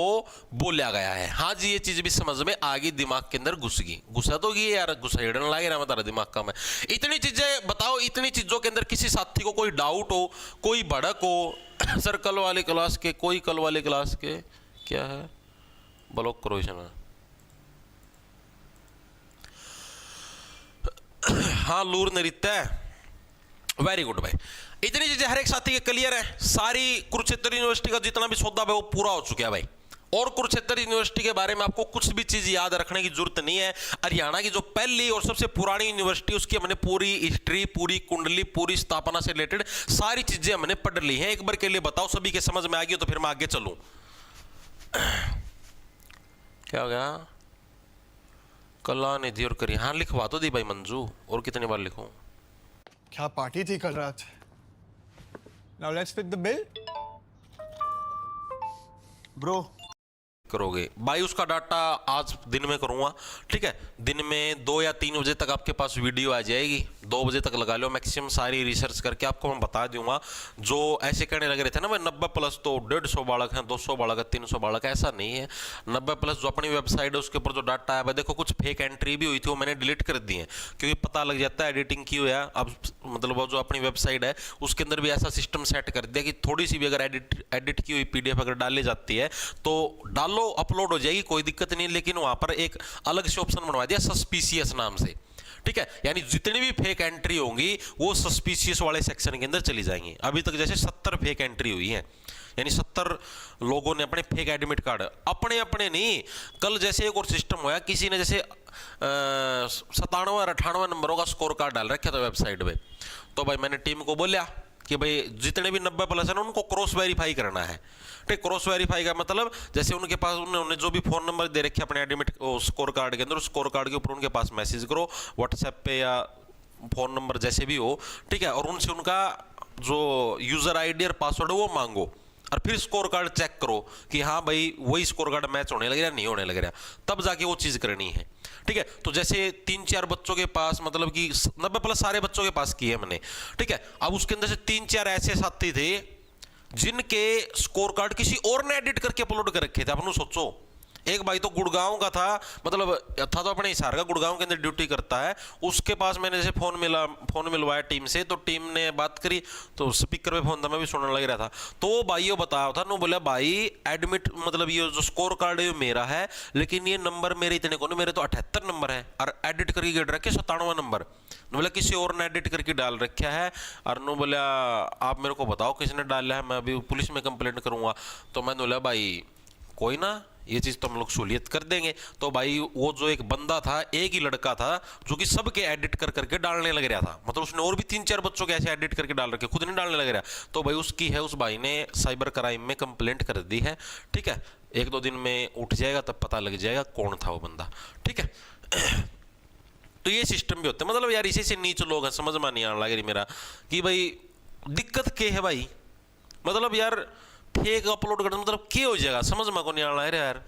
बोला गया है। हाँ जी, ये चीज भी समझ में आ गई, दिमाग के अंदर घुस गई। घुसा तो गई यार, घुसेड़ने लगे ना तारा दिमाग का मैं। इतनी चीजें बताओ, इतनी चीजों के अंदर किसी साथी को कोई डाउट हो, कोई भड़क हो? सर कल वाले क्लास के, कोई कल वाले क्लास के क्या है? ब्लॉक करो इसे ना। हाँ, लूर नृत्य, वेरी गुड भाई। इतनी चीजें हर एक साथी के क्लियर है। सारी कुरुक्षेत्र यूनिवर्सिटी का जितना भी सौदा है वो पूरा हो चुका है भाई। और कुरुक्षेत्र यूनिवर्सिटी के बारे में आपको कुछ भी चीज याद रखने की जरूरत नहीं है। हरियाणा की जो पहली और सबसे पुरानी यूनिवर्सिटी, उसकी हमने पूरी हिस्ट्री, पूरी कुंडली, पूरी स्थापना से रिलेटेड सारी चीजें हमने पढ़ ली हैं। एक बार के लिए बताओ, सभी के समझ में आ गई तो फिर मैं आगे चलूं। क्या हो गया? कलानिधि और करी, हाँ लिखवा तो दी भाई मंजू, और कितनी बार लिखूं? क्या पार्टी थी कल रात। Now let's pick the bill. Bro. करोगे भाई, उसका डाटा आज दिन में करूंगा। ठीक है, दिन में 2 या 3 बजे तक आपके पास वीडियो आ जाएगी। 2 बजे तक लगा लो मैक्सिमम, सारी रिसर्च करके आपको मैं बता दूंगा। जो ऐसे कहने लग रहे थे ना भाई 90+ तो 150 बालक हैं, 200 बालक है, 300 बालक, ऐसा नहीं है। 90+ जो अपनी वेबसाइट है उसके ऊपर जो डाटा है, देखो कुछ फेक एंट्री भी हुई थी, वो मैंने डिलीट कर दी है, क्योंकि पता लग जाता है एडिटिंग की हुआ है। अब मतलब वो जो अपनी वेबसाइट है उसके अंदर भी ऐसा सिस्टम सेट कर दिया कि थोड़ी सी भी अगर एडिट की हुई PDF अगर डाली जाती है तो डालो, अपलोड हो जाएगी, कोई दिक्कत नहीं। लेकिन वहां पर एक अलग से ऑप्शन बनवा दिया सस्पिशियस नाम से। ठीक है, यानी जितनी भी फेक एंट्री होंगी वो सस्पिशियस वाले सेक्शन के अंदर चली जाएंगी। अभी तक जैसे 70 फेक एंट्री हुई है, यानी 70 लोगों ने अपने फेक एडमिट कार्ड, अपने नहीं, कल जैसे एक और सिस्टम हुआ, किसी ने जैसे 97 और 98 नंबरों का स्कोर कार्ड डाल रखा था वेबसाइट पे। तो भाई मैंने टीम को बोला कि भाई जितने भी 90+ है ना उनको क्रॉस वेरीफाई करना है। ठीक, क्रॉस वेरीफाई का मतलब जैसे उनके पास उन्होंने जो भी फोन नंबर दे रखे अपने एडमिट स्कोर कार्ड के अंदर, उस स्कोर कार्ड के ऊपर उनके पास मैसेज करो व्हाट्सएप पे या फोन नंबर जैसे भी हो। ठीक है, और उनसे उनका जो यूजर ID और पासवर्ड है वो मांगो, और फिर स्कोर कार्ड चेक करो कि हाँ भाई वही स्कोर कार्ड मैच होने लग रहा नहीं होने लग रहा, तब जाके वो चीज़ करनी है। ठीक है, तो जैसे 3-4 बच्चों के पास, मतलब कि 90+ सारे बच्चों के पास की है मैंने। ठीक है, अब उसके अंदर से 3-4 ऐसे साथी थे जिनके स्कोर कार्ड किसी और ने एडिट करके अपलोड कर रखे थे। अपन सोचो, एक भाई तो गुड़गांव का था, मतलब था तो अपने हिसार का, गुड़गांव के अंदर ड्यूटी करता है। उसके पास मैंने जैसे फोन मिलवाया टीम से, तो टीम ने बात करी तो स्पीकर पे फोन था, मैं भी सुनने लग रहा था। तो वो भाई ये बताया था, नो बोला भाई एडमिट मतलब ये जो स्कोर कार्ड है मेरा है, लेकिन ये नंबर मेरे इतने को नहीं, मेरे तो 78 नंबर है, और एडिट करके गिर रखे 97 नंबर। बोला किसी और ने एडिट करके डाल रखा है। और नो बोला आप मेरे को बताओ किसने डाला है, मैं अभी पुलिस में कंप्लेंट करूंगा। तो मैंने बोला भाई कोई ना, ये चीज़ तो हम लोग सहूलियत कर देंगे। तो भाई वो जो एक बंदा था, एक ही लड़का था जो कि सबके एडिट कर करके डालने लग रहा था, मतलब उसने और भी 3-4 बच्चों के ऐसे एडिट करके डाल रखे, खुद नहीं डालने लग रहा। तो भाई उसकी है, उस भाई ने साइबर क्राइम में कंप्लेंट कर दी है। ठीक है, 1-2 दिन में उठ जाएगा, तब पता लग जाएगा कौन था वो बंदा। ठीक है, तो ये सिस्टम भी होता है। मतलब यार इसी से नीच लोग हैं, समझ में नहीं आने लग रही मेरा कि भाई दिक्कत क्या है भाई। मतलब यार फेक अपलोड करना मतलब क्या हो जाएगा, समझ में को नहीं आना है यार।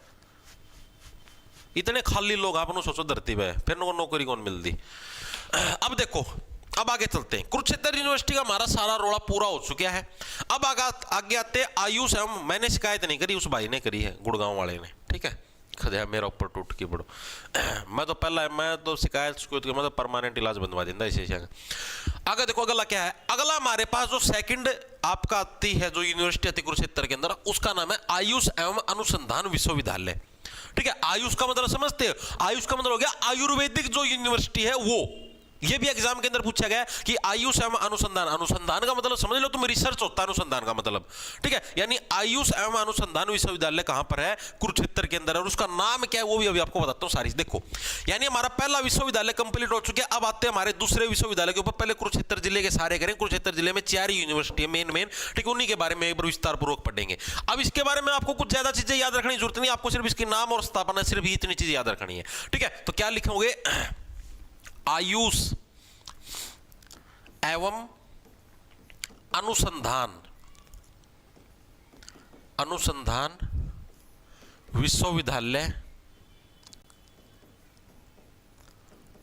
इतने खाली लोग आपने सोचो धरती पे, फिर नौकरी कौन मिलती। अब देखो, अब आगे चलते हैं। कुरुक्षेत्र यूनिवर्सिटी का हमारा सारा रोड़ा पूरा हो चुका है। अब आगे आते आयुष एवं, मैंने शिकायत नहीं करी, उस भाई ने करी है, गुड़गांव वाले ने। ठीक है, खदया मेरा ऊपर टूट के पड़ो। मैं तो शिकायत के मतलब परमानेंट इलाज बनवा देता इसे। आगे देखो अगला क्या है। अगला हमारे पास जो सेकंड आपका आती है, जो यूनिवर्सिटी आती कुरुक्षेत्र के अंदर, उसका नाम है आयुष एवं अनुसंधान विश्वविद्यालय। ठीक है, आयुष का मतलब समझते हो, आयुष का मतलब हो गया आयुर्वेदिक जो यूनिवर्सिटी है वो। ये भी एग्जाम के अंदर पूछा गया कि आयुष एवं अनुसंधान, अनुसंधान का मतलब समझ लो तुम, रिसर्च होता है अनुसंधान का मतलब। ठीक है, यानी आयुष एवं अनुसंधान विश्वविद्यालय कहां पर है, कुरुक्षेत्र के अंदर, और उसका नाम क्या है वो भी अभी आपको बताता हूं सारी। देखो, यानी हमारा पहला विश्वविद्यालय कंप्लीट हो चुका है। अब आते हैं हमारे दूसरे विश्वविद्यालय के ऊपर। पहले कुरुक्षेत्र जिले के सारे करें। कुरुक्षेत्र जिले में 4 यूनिवर्सिटी है मेन। ठीक है, उन्हीं के बारे में एक बार विस्तार पूर्वक पढ़ेंगे। अब इसके बारे में आपको कुछ ज्यादा चीजें याद रखने की जरूरत नहीं, आपको सिर्फ इसके नाम और स्थापना, सिर्फ इतनी चीजें याद रखनी है। ठीक है, तो क्या लिखोगे, आयुष एवं अनुसंधान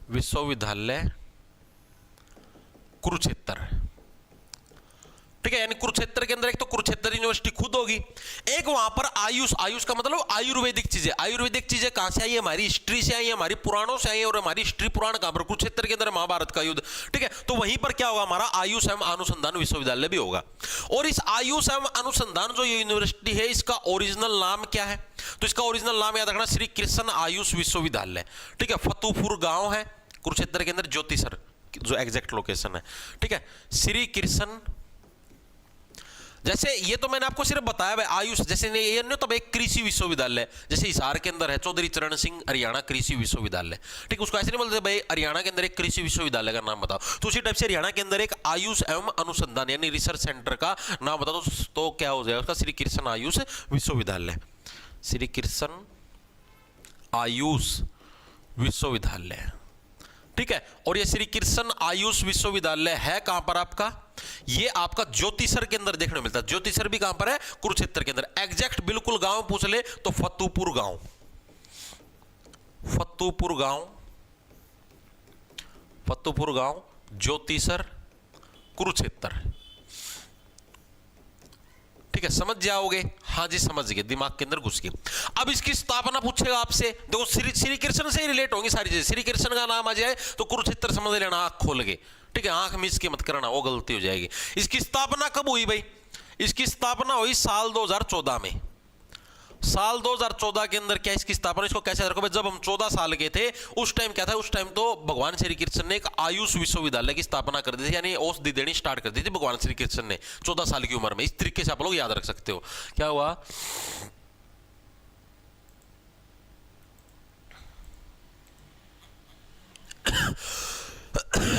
विश्वविद्यालय कुरुक्षेत्र। ठीक है, यानी कुरुक्षेत्र के अंदर एक तो कुरुक्षेत्र यूनिवर्सिटी खुद होगी, एक वहां पर आयुष का मतलब आयुर्वेदिक चीजें। आयुर्वेदिक चीजें कहां से आई है, हमारी हिस्ट्री से आई है, हमारी पुराणों से आई है। और हमारी हिस्ट्री पुराण कहां पर, कुरुक्षेत्र के अंदर, महाभारत का युद्ध। ठीक है, तो वहीं पर क्या होगा, हमारा आयुष एवं अनुसंधान विश्वविद्यालय भी होगा। और इस आयुष एवं अनुसंधान जो यूनिवर्सिटी है, इसका ओरिजिनल नाम क्या है, तो इसका ओरिजिनल नाम याद रखना, श्री कृष्ण आयुष विश्वविद्यालय। ठीक है, फतेहपुर गांव है कुरुक्षेत्र के अंदर, ज्योतिसर जो एग्जैक्ट लोकेशन है। ठीक है, श्री कृष्ण, जैसे ये तो मैंने आपको सिर्फ बताया भाई आयुष, जैसे ये नहीं तब एक कृषि विश्वविद्यालय, जैसे हिसार के अंदर है चौधरी चरण सिंह हरियाणा कृषि विश्वविद्यालय। ठीक, उसको ऐसे नहीं बोलते भाई हरियाणा के अंदर एक कृषि विश्वविद्यालय का नाम बताओ, तो उसी टाइप से हरियाणा के अंदर एक आयुष एवं अनुसंधान यानी रिसर्च सेंटर का नाम बताओ, तो क्या हो जाएगा उसका, श्री कृष्ण आयुष विश्वविद्यालय। श्री कृष्ण आयुष विश्वविद्यालय। ठीक है, और ये श्री कृष्ण आयुष विश्वविद्यालय है कहां पर आपका, ये आपका ज्योतिसर के अंदर देखने को मिलता है। ज्योतिसर भी कहां पर है, कुरुक्षेत्र के अंदर। एग्जैक्ट बिल्कुल गांव पूछ ले तो फतेहपुर गांव, ज्योतिसर, कुरुक्षेत्र। ठीक है, समझ जाओगे, हाँ जी समझ गए, दिमाग के अंदर घुस गए। अब इसकी स्थापना पूछेगा आपसे, देखो श्री कृष्ण से ही रिलेट होंगी सारी चीजें। श्री कृष्ण का नाम आ जाए तो कुरुक्षेत्र समझ लेना, आंख खोल के। ठीक है, आंख मिस के मत करना, वो गलती हो जाएगी। इसकी स्थापना कब हुई भाई, इसकी स्थापना हुई साल 2014 में। साल 2014 के अंदर क्या इसकी स्थापना, इसको कैसे रखो भाई, जब हम 14 साल के थे उस टाइम क्या था, उस टाइम तो भगवान श्री कृष्ण ने एक आयुष विश्वविद्यालय की स्थापना कर दी थी, यानी औषधि देनी स्टार्ट कर दी थी भगवान श्री कृष्ण ने 14 साल की उम्र में। इस तरीके से आप लोग याद रख सकते हो। क्या हुआ,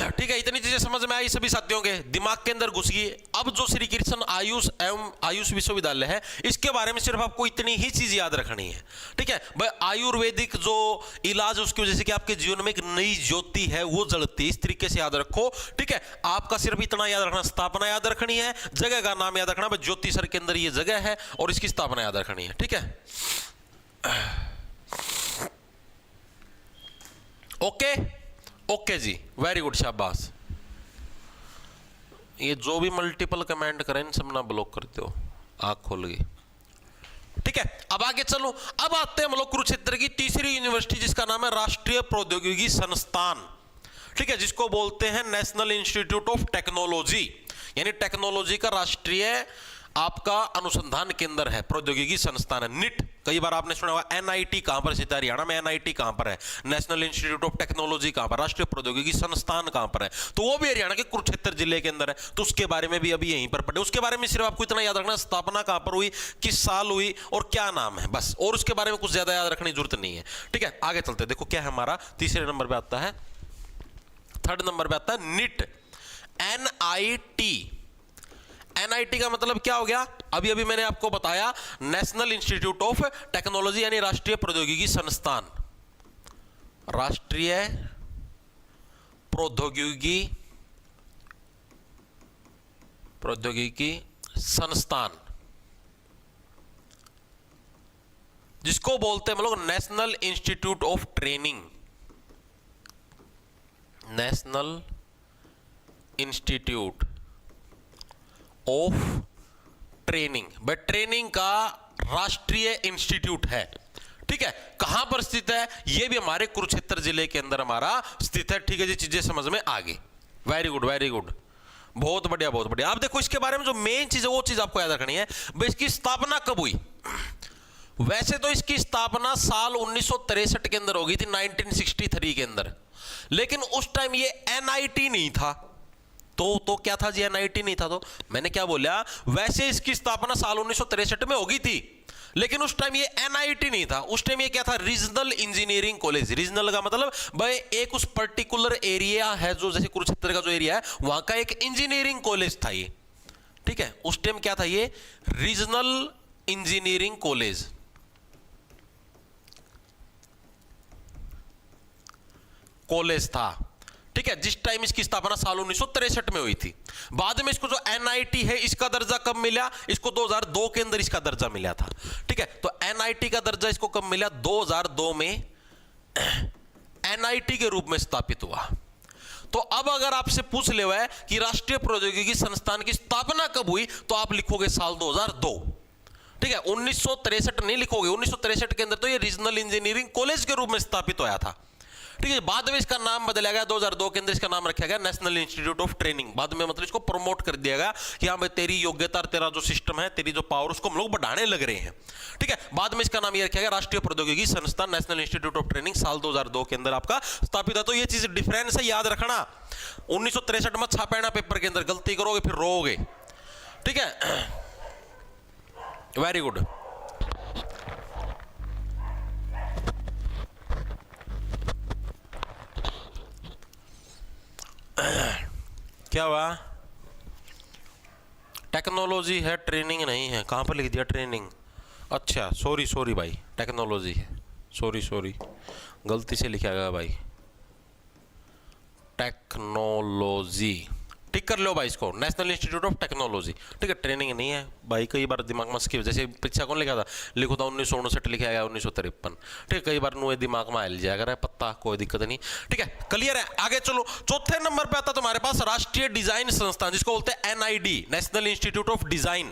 ठीक है, इतनी चीजें समझ में आई सभी साथियों के, दिमाग के अंदर घुस गई। अब जो श्री कृष्ण आयुष एवं आयुष विश्वविद्यालय है, इसके बारे में सिर्फ आपको इतनी ही चीज याद रखनी है। ठीक है भाई, आयुर्वेदिक जो इलाज उसकी वजह से कि आपके जीवन में एक नई ज्योति है वो जलती है, इस तरीके से याद रखो। ठीक है, आपका सिर्फ इतना याद रखना, स्थापना याद रखनी है, जगह का नाम याद रखना, भाई ज्योतिसर के अंदर ये जगह है और इसकी स्थापना याद रखनी है। ठीक है, ओके जी, वेरी गुड, शाबाश। ये जो भी मल्टीपल कमेंट करें इन सब ना ब्लॉक करते हो, आंख खोल गई। ठीक है, अब आगे चलो। अब आते हैं हम लोग कुरुक्षेत्र की तीसरी यूनिवर्सिटी, जिसका नाम है राष्ट्रीय प्रौद्योगिकी संस्थान। ठीक है, जिसको बोलते हैं नेशनल इंस्टीट्यूट ऑफ टेक्नोलॉजी, यानी टेक्नोलॉजी का राष्ट्रीय आपका अनुसंधान केंद्र है, प्रौद्योगिकी संस्थान है, निट। कई बार आपने सुना होगा एनआईटी कहां पर स्थित है, हरियाणा में एनआईटी कहां पर है, नेशनल इंस्टीट्यूट ऑफ टेक्नोलॉजी कहां पर, राष्ट्रीय प्रौद्योगिकी संस्थान कहां पर है, तो वो भी हरियाणा के कुरुक्षेत्र जिले के अंदर है। तो उसके बारे में भी अभी यहीं पर पढ़े। उसके बारे में सिर्फ आपको इतना याद रखना, स्थापना कहां पर हुई, किस साल हुई और क्या नाम है, बस। और उसके बारे में कुछ ज्यादा याद रखने की जरूरत नहीं है। ठीक है, आगे चलते हैं। देखो क्या है हमारा तीसरे नंबर पे आता है, थर्ड नंबर पे आता है निट, एनआईटी। एनआईटी का मतलब क्या हो गया, अभी अभी मैंने आपको बताया, नेशनल इंस्टीट्यूट ऑफ टेक्नोलॉजी यानी राष्ट्रीय प्रौद्योगिकी संस्थान, राष्ट्रीय प्रौद्योगिकी संस्थान, जिसको बोलते हैं हम लोग national institute of training, national institute of training. भाई ट्रेनिंग का राष्ट्रीय इंस्टीट्यूट है। ठीक है, कहां पर स्थित है, यह भी हमारे कुरुक्षेत्र जिले के अंदर हमारा स्थित है। ठीक है जी, चीजें समझ में आ गई। वेरी गुड, वेरी गुड, बहुत बढ़िया, बहुत बढ़िया। आप देखो इसके बारे में जो मेन चीज है वो चीज आपको याद रखनी है। भाई इसकी स्थापना कब हुई, वैसे तो इसकी स्थापना साल 1963 के अंदर हो गई थी, 1963 के अंदर, लेकिन उस टाइम ये एनआईटी नहीं था। तो क्या था जी, एनआईटी नहीं था। तो मैंने क्या बोला, वैसे इसकी स्थापना साल 1963 में हो गई थी, लेकिन उस टाइम ये एनआईटी नहीं था। उस टाइम ये क्या था, रीजनल इंजीनियरिंग कॉलेज। रीजनल का मतलब भाई एक उस पर्टिकुलर एरिया है, जो जैसे कुरुक्षेत्र का जो एरिया है वहां का एक इंजीनियरिंग कॉलेज था ये। ठीक है, उस टाइम क्या था, ये रीजनल इंजीनियरिंग कॉलेज था। ठीक है, जिस टाइम इसकी स्थापना साल 1963 में हुई थी। बाद में इसको जो एनआईटी है इसका दर्जा कब मिला, इसको 2002 के अंदर इसका दर्जा मिला था। ठीक है, तो एनआईटी का दर्जा इसको कब मिला, 2002 में एनआईटी के रूप में स्थापित हुआ। तो अब अगर आपसे पूछ ले हुआ है कि राष्ट्रीय प्रौद्योगिकी संस्थान की स्थापना कब हुई, तो आप लिखोगे साल 2002। ठीक है, 1963 नहीं लिखोगे। 1963 के अंदर तो ये रीजनल इंजीनियरिंग कॉलेज के रूप में स्थापित हुआ था। ठीक है, बाद में इसका नाम बदला गया, 2002 के अंदर इसका नाम रखा गया नेशनल इंस्टीट्यूट ऑफ ट्रेनिंग। बाद में मतलब इसको प्रमोट कर दिया गया कि हाँ भाई तेरी योग्यता, तेरा जो सिस्टम है, तेरी जो पावर, उसको हम लोग बढ़ाने लग रहे हैं। ठीक है, बाद में इसका नाम ये रखा गया राष्ट्रीय प्रौद्योगिकी संस्थान, नेशनल इंस्टीट्यूट ऑफ ट्रेनिंग, साल 2002 के अंदर आपका स्थापित है। तो ये चीज डिफरेंस है, याद रखना। 1963 मत छापेना पेपर के अंदर, गलती करोगे फिर रोओगे। ठीक है, वेरी गुड। क्या हुआ, टेक्नोलॉजी है, ट्रेनिंग नहीं है। कहां पर लिख दिया ट्रेनिंग, अच्छा सॉरी भाई, टेक्नोलॉजी है, सॉरी गलती से लिखा गया भाई, टेक्नोलॉजी। टिक कर लो भाई इसको, नेशनल इंस्टीट्यूट ऑफ टेक्नोलॉजी। ठीक है, ट्रेनिंग नहीं है भाई। कई बार दिमाग में स्किप, जैसे परीक्षा कौन लिखा था, लिखो था 1959 लिखा गया 1953। ठीक है, कई बार नुए दिमाग में हिल जाएगा पत्ता, कोई दिक्कत नहीं। ठीक है, क्लियर है। आगे चलो, चौथे नंबर पे आता तुम्हारे पास राष्ट्रीय डिजाइन संस्थान, जिसको बोलते हैं NID, national institute of design.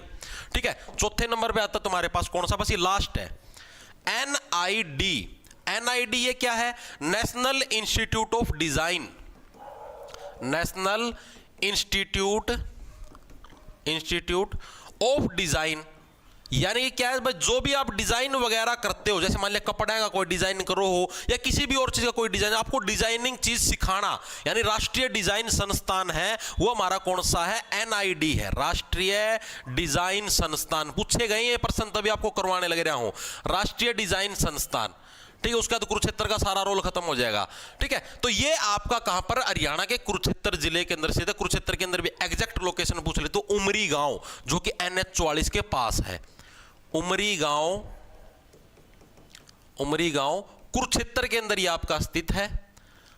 ठीक है, चौथे नंबर पे आता तुम्हारे पास कौन सा, बस ये लास्ट है, एनआईडी। एनआईडी ये क्या है, national institute of design, national institute of design. यानी क्या है भाई, जो भी आप डिजाइन वगैरह करते हो, जैसे मान लिया कपड़े का कोई डिजाइन करो हो या किसी भी और चीज का कोई डिजाइन, आपको डिजाइनिंग चीज सिखाना, यानी राष्ट्रीय डिजाइन संस्थान है वो हमारा कौन सा है, एनआईडी है, राष्ट्रीय डिजाइन संस्थान। पूछे गए ये प्रश्न, तभी आपको करवाने लग रहा हूं, राष्ट्रीय डिजाइन संस्थान। ठीक है, उसका तो कुरुक्षेत्र का सारा रोल खत्म हो जाएगा। ठीक है, तो ये आपका कहां पर, हरियाणा के कुरुक्षेत्र जिले के अंदर से, कुरुक्षेत्र के अंदर भी एग्जैक्ट लोकेशन पूछ ले तो उमरी गांव, जो कि NH44 के पास है। उमरी गांव कुरुक्षेत्र के अंदर ये आपका स्थित है,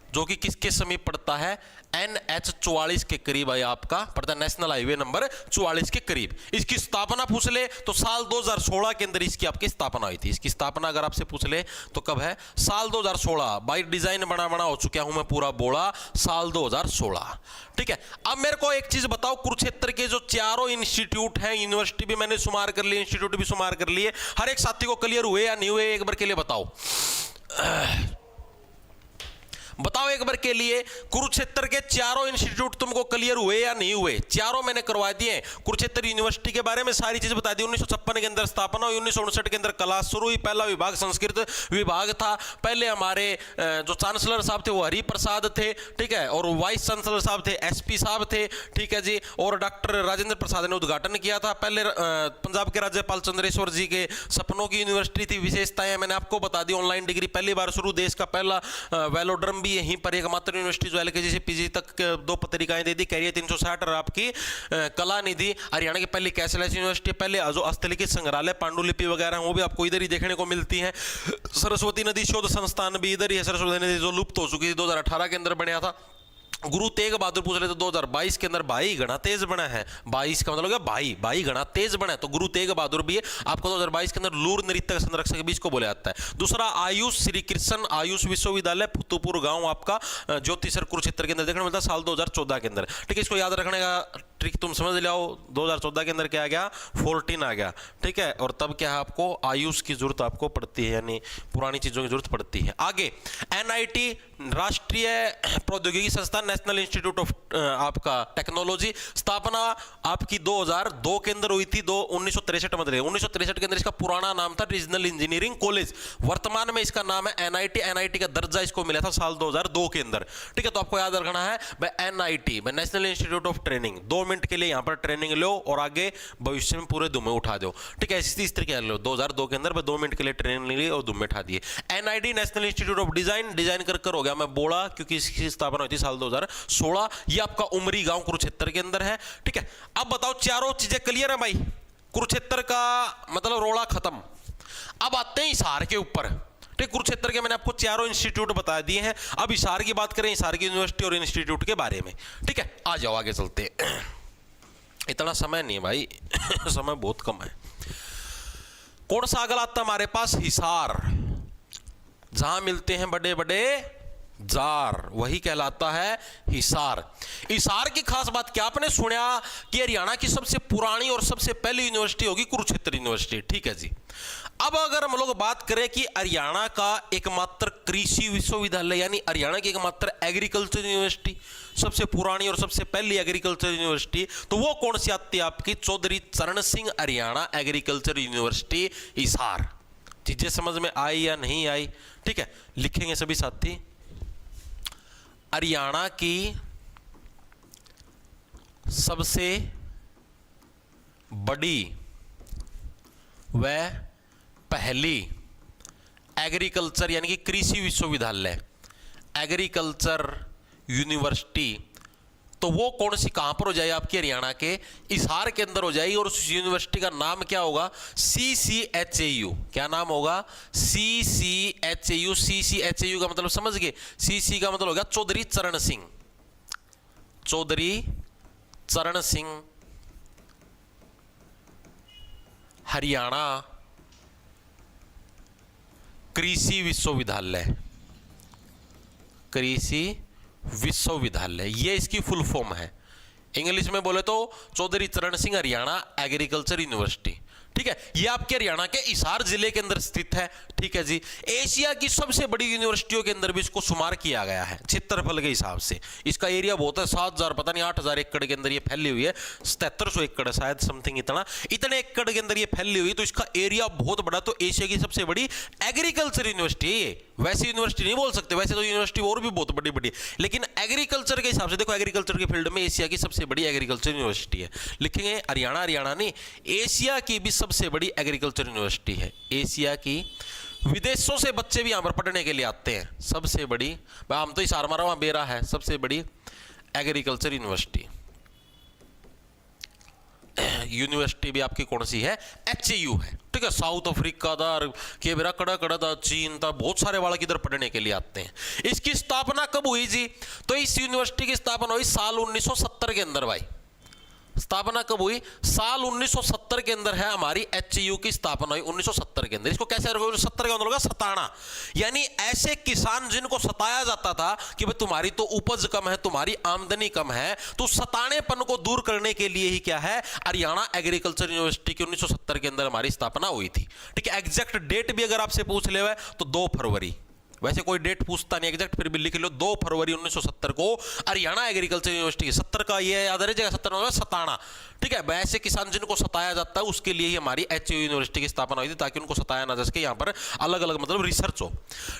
जो कि किसके समीप पड़ता है, NH44 के करीब है आपका पड़ता है, नेशनल हाईवे नंबर 44 के करीब। इसकी स्थापना पूछ ले तो साल 2016 के अंदर इसकी आपकी स्थापना हुई थी। इसकी स्थापना अगर आपसे पूछ ले तो कब है, साल 2016। बाई डिजाइन बना हो चुका हूं मैं पूरा बोला, साल 2016। ठीक है, अब मेरे को एक चीज बताओ, कुरुक्षेत्र के जो चारों इंस्टीट्यूट हैं, यूनिवर्सिटी भी मैंने शुमार कर ली, इंस्टीट्यूट भी शुमार कर लिए, हर एक साथी को क्लियर हुए या नहीं हुए, एक बार के लिए बताओ। बताओ एक बार के लिए, कुरुक्षेत्र के चारों इंस्टीट्यूट तुमको क्लियर हुए या नहीं हुए? चारों मैंने करवा दिए। कुरुक्षेत्र यूनिवर्सिटी के बारे में सारी चीजें बता दी। 1956 के अंदर स्थापना हुई, 1959 के अंदर क्लास शुरू हुई, पहला विभाग संस्कृत विभाग था। पहले हमारे जो चांसलर साहब थे वो हरि प्रसाद थे, ठीक है, और वाइस चांसलर साहब थे एसपी साहब थे, ठीक है जी, और डॉक्टर राजेंद्र प्रसाद ने उद्घाटन किया था। पहले पंजाब के राज्यपाल चंद्रेश्वर जी के सपनों की यूनिवर्सिटी थी। विशेषताएं मैंने आपको बता दी। ऑनलाइन डिग्री पहली बार शुरू, देश का पहला वेलोड्रम भी यहीं पर, एकमात्र यूनिवर्सिटी जो एलकेजी से पीजी तक 2 पत्रिकाएं दे दी, कैरियर 360 और आपकी कला निधि। हरियाणा की पहली कैशलेस यूनिवर्सिटी, पहले जो हस्तलिखित संग्रहालय पांडुलिपि वगैरह वो भी आपको इधर ही देखने को मिलती है। सरस्वती नदी शोध संस्थान भी इधर ही है। सरस्वती नदी जो लुप्त हो चुकी थी 2018 के अंदर बनया था। गुरु तेग बहादुर पूछ रहे थे 2022 के अंदर भाई घना तेज बना है। 22 का मतलब भाई घना तेज बना है, तो गुरु तेग बहादुर भी है। आपको 2022 के अंदर लूर नृत्य संरक्षक भी इसको बोला जाता है। दूसरा आयुष श्री कृष्ण आयुष विश्वविद्यालय फतेहपुर गांव आपका ज्योतिसर कुरुक्षेत्र के अंदर देखने को मिलता है साल 2014 के अंदर। ठीक है, इसको याद रखने का ट्रिक तुम समझ लियाओ। 2014 के अंदर क्या आ गया, 14 आ गया, ठीक है, और तब क्या है आपको आयुष की जरूरत आपको पड़ती है, यानी पुरानी चीजों की जरूरत पड़ती है। आगे एनआईटी राष्ट्रीय प्रौद्योगिकी संस्थान, नेशनल इंस्टीट्यूट ऑफ आपका टेक्नोलॉजी, स्थापना आपकी 2002 के अंदर हुई थी। 1963 मतलब 1963 के अंदर इसका पुराना नाम था रीजनल इंजीनियरिंग कॉलेज, वर्तमान में इसका नाम है एनआईटी। एनआईटी का दर्जा इसको मिला था साल 2002 के अंदर। ठीक है, तो आपको याद रखना है भाई NIT national institute of training. 2 minute के लिए यहां पर ट्रेनिंग लो और आगे भविष्य में पूरे दुम्मे उठा दो। ठीक है, इस तरीके लो। 2002 के अंदर 2 मिनट के लिए ट्रेनिंग ली और दुम्मे उठा दिए। NID national institute of design कर हो गया, मैं बोला क्योंकि इसकी स्थापना हुई थी साल 2016। ये आपका उमरी गांव कुरुक्षेत्र के अंदर है। ठीक है, अब बताओ चारों चीजें क्लियर है भाई? कुरुक्षेत्र का मतलब रोड़ा खत्म। अब आते हैं हिसार के ऊपर। ठीक, कुरुक्षेत्र के मैंने आपको चारों इंस्टीट्यूट बता दिए हैं। अब हिसार की बात करें, हिसार की यूनिवर्सिटी और इंस्टीट्यूट के बारे में। ठीक है, आ जाओ आगे चलते। इतना समय नहीं है भाई समय बहुत कम है। कौन सा अगला आता है हमारे पास? हिसार, जहां मिलते हैं बड़े बड़े जार, वही कहलाता है हिसार। हिसार की खास बात क्या, आपने सुना कि हरियाणा की सबसे पुरानी और सबसे पहली यूनिवर्सिटी होगी कुरुक्षेत्र यूनिवर्सिटी। ठीक है जी। अब अगर हम लोग बात करें कि हरियाणा का एकमात्र कृषि विश्वविद्यालय, यानी हरियाणा की एकमात्र एग्रीकल्चर यूनिवर्सिटी, सबसे पुरानी और सबसे पहली एग्रीकल्चर यूनिवर्सिटी, तो वो कौन सी आती है आपकी? चौधरी चरण सिंह हरियाणा एग्रीकल्चर यूनिवर्सिटी हिसार। चीजें समझ में आई या नहीं आई? ठीक है, लिखेंगे सभी साथी। हरियाणा की सबसे बड़ी व पहली एग्रीकल्चर यानी कि कृषि विश्वविद्यालय, एग्रीकल्चर यूनिवर्सिटी, तो वो कौन सी कहां पर हो जाएगी आपकी? हरियाणा के हिसार के अंदर हो जाएगी। और उस यूनिवर्सिटी का नाम क्या होगा? CCHAU। क्या नाम होगा? CCHAU। CCHAU का मतलब समझ गए? CC का मतलब होगा चौधरी चरण सिंह, चौधरी चरण सिंह हरियाणा कृषि विश्वविद्यालय, कृषि विश्वविद्यालय, ये इसकी फुल फॉर्म है। इंग्लिश में बोले तो चौधरी चरण सिंह हरियाणा एग्रीकल्चर यूनिवर्सिटी। ठीक है, ये आपके हरियाणा के हिसार जिले के अंदर स्थित है। ठीक है जी। एशिया की सबसे बड़ी यूनिवर्सिटियों के अंदर भी इसको शुमार किया गया है क्षेत्रफल के हिसाब से। इसका एरिया बहुत है, 7000 पता नहीं 8000 एकड़ के अंदर ये फैली हुई है। 7700 एकड़ शायद समथिंग, इतने एकड़ के अंदर ये फैली हुई, तो इसका एरिया बहुत बड़ा। तो एशिया की सबसे बड़ी एग्रीकल्चर यूनिवर्सिटी है ये। वैसी यूनिवर्सिटी नहीं बोल सकते, वैसे तो यूनिवर्सिटी और भी बहुत बड़ी बड़ी, लेकिन एग्रीकल्चर के हिसाब से देखो, एग्रीकल्चर के फील्ड में एशिया की सबसे बड़ी एग्रीकल्चर यूनिवर्सिटी है। लिखेंगे हरियाणा नहीं, एशिया की भी सबसे बड़ी एग्रीकल्चर यूनिवर्सिटी है। एशिया की, विदेशों से बच्चे भी यहां पर पढ़ने के लिए आते हैं। सबसे बड़ी, हम तो हिसार मारा वहां बेरा है, सबसे बड़ी एग्रीकल्चर यूनिवर्सिटी। यूनिवर्सिटी भी आपकी कौन सी है? HAU है। ठीक है, साउथ अफ्रीका दा के बेरा कड़ा दा चीन दा बहुत सारे बालक इधर पढ़ने के लिए आते हैं। इसकी स्थापना कब हुई जी? तो इस यूनिवर्सिटी की स्थापना हुई साल 1970 के अंदर भाई। स्थापना कब हुई? साल 1970 के अंदर है हमारी HAU की स्थापना हुई 1970 के अंदर। इसको कैसे रखोगे? 70 का मतलब होगा सताना, यानी ऐसे किसान जिनको सताया जाता था कि भाई तुम्हारी तो उपज कम है, तुम्हारी आमदनी कम है, तो सतानेपन को दूर करने के लिए ही क्या है, हरियाणा एग्रीकल्चर यूनिवर्सिटी की 1970 के अंदर हमारी स्थापना हुई थी। ठीक है, एग्जैक्ट डेट भी अगर आपसे पूछ ले तो 2 फरवरी वैसे कोई डेट पूछता नहीं एग्जैक्ट, फिर भी लिख लो 2 फरवरी 1970 को हरियाणा एग्रीकल्चर यूनिवर्सिटी, 70 का ये याद रहेगा, 70 सताना, ठीक है। वैसे किसान जिनको सताया जाता है उसके लिए ही हमारी HU यूनिवर्सिटी की स्थापना हुई थी, ताकि उनको सताया ना जा सके, यहाँ पर अलग अलग मतलब रिसर्च हो,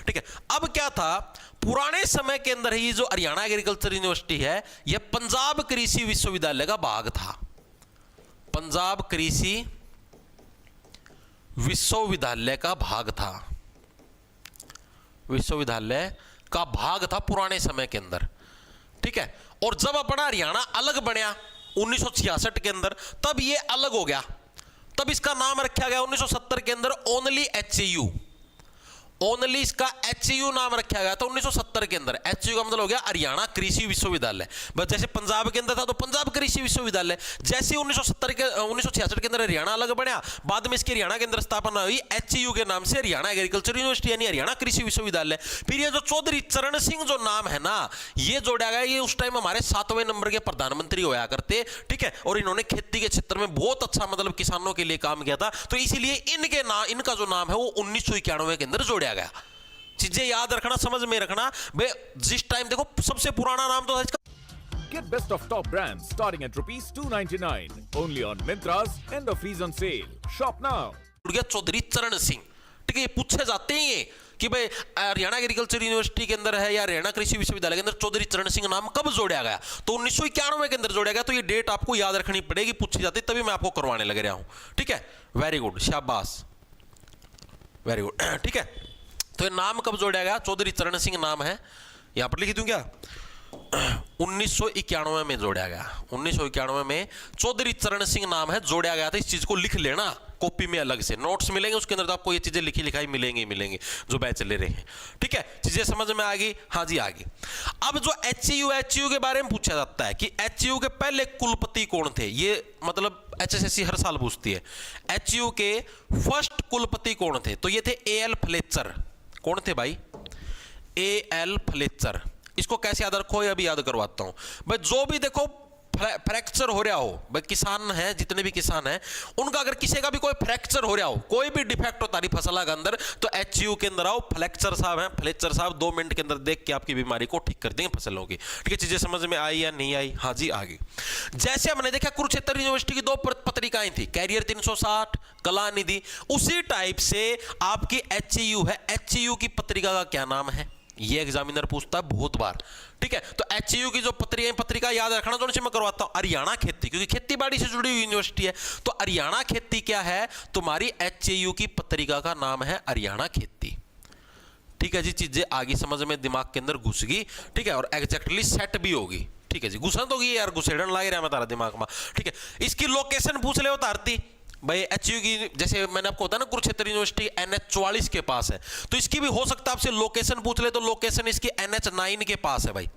ठीक है। अब क्या था, पुराने समय के अंदर ही जो हरियाणा एग्रीकल्चर यूनिवर्सिटी है यह पंजाब कृषि विश्वविद्यालय का भाग था, पंजाब कृषि विश्वविद्यालय का भाग था, विश्वविद्यालय का भाग था पुराने समय के अंदर, ठीक है। और जब अपना हरियाणा अलग बना 1966 के अंदर, तब ये अलग हो गया, तब इसका नाम रखा गया 1970 के अंदर ओनली HU, ओनली इसका HU नाम रखा गया था 1970 के अंदर। HU का मतलब हो गया हरियाणा कृषि विश्वविद्यालय, बस जैसे पंजाब के अंदर था तो पंजाब कृषि विश्वविद्यालय, जैसे 1966 के अंदर हरियाणा अलग बना, बाद में इसकी हरियाणा के अंदर स्थापना हुई HU के नाम से, हरियाणा एग्रीकल्चर यूनिवर्सिटी यानी हरियाणा कृषि विश्वविद्यालय। फिर ये जो चौधरी चरण सिंह जो नाम है ना, ये जोड़ा गया, ये उस टाइम हमारे 7वें नंबर के प्रधानमंत्री होया करते, ठीक है। और इन्होंने खेती के क्षेत्र में बहुत अच्छा मतलब किसानों के लिए काम किया था, तो इसीलिए इनका जो नाम है वो 1991 के अंदर जोड़ा गया। चीजें याद रखना, समझ में रखना, बे जिस टाइम देखो सबसे पुराना नाम तो इसका। Get best of top brands starting at ₹299 only on Myntra's end of season sale. Shop now. जुड़ गया चौधरी चरण सिंह, ठीक है। ये पूछे जाते हैं ये कि भाई हरियाणा एग्रीकल्चर यूनिवर्सिटी के अंदर है या हरियाणा कृषि विश्वविद्यालय के अंदर चौधरी चरण सिंह नाम कब जोड़ा गया, तो 1991 के अंदर जोड़ा गया। तो ये डेट आपको याद रखनी पड़ेगी, पूछी जाती तभी मैं आपको करवाने लग रहा हूं, ठीक है। वेरी गुड, शाबाश, वेरी गुड, ठीक है। तो ये नाम कब जोड़ा गया, चौधरी चरण सिंह नाम है, यहां पर लिख दूं क्या, 1991 में जोड़ा गया, 1991 में चौधरी चरण सिंह नाम है, जोड़ा गया था। इस चीज को लिख लेना कॉपी में, अलग से नोट्स मिलेंगे उसके अंदर, तो आपको ये चीजें लिखी लिखाई मिलेंगे जो बैच ले रहे हैं, ठीक है। चीजें समझ में आ गई, हाँ जी आ गई। अब जो HU के बारे में पूछा जाता है कि HU के पहले कुलपति कौन थे, ये मतलब HSSC हर साल पूछती है, HU के फर्स्ट कुलपति कौन थे, तो ये थे AL फ्लेचर। कौन थे भाई, AL फ्लेचर। इसको कैसे याद रखो, ये अभी याद करवाता हूं भाई। जो भी देखो फ्रैक्चर हो रहा हो भाई, किसान है जितने भी किसान हैं उनका अगर किसी का भी कोई फ्रैक्चर हो रहा हो, कोई भी डिफेक्ट हो तारी फसल के अंदर, तो HU के अंदर आओ, फ्लेक्चर साहब हैं, फ्लेचर साहब 2 मिनट के अंदर देख के आपकी बीमारी को ठीक कर देंगे फसलों की, ठीक है। चीजें समझ में आई या नहीं आई, हाँ जी आ गई। जैसे हमने देखा कुरुक्षेत्र यूनिवर्सिटी की 2 पत्रिकाएं थी, कैरियर 360, कलानिधि, उसी टाइप से आपकी HU है। HU की पत्रिका का क्या नाम है, ये एग्जामिनर पूछता है बहुत बार, ठीक है। तो HU की जो पत्रिका याद रखना, जो मैं करवाता हूं हरियाणा खेती, क्योंकि खेती बाड़ी से जुड़ी हुई यूनिवर्सिटी है, तो हरियाणा खेती क्या है, तुम्हारी HU की पत्रिका का नाम है हरियाणा खेती, ठीक है जी। चीजें आगे समझ में दिमाग के अंदर घुस गई, ठीक है, और एग्जैक्टली सेट भी होगी, ठीक है जी। घुसन तो गई यार, घुसेड़न लग रहा है मैं तारा दिमाग में, ठीक है। इसकी लोकेशन पूछ ले उतारती भाई, HU की जैसे मैंने आपको बताया ना, कुरुक्षेत्र यूनिवर्सिटी NH 44 के पास है, तो इसकी भी हो सकता है आपसे लोकेशन पूछ ले, तो लोकेशन इसकी NH 9 के पास है भाई,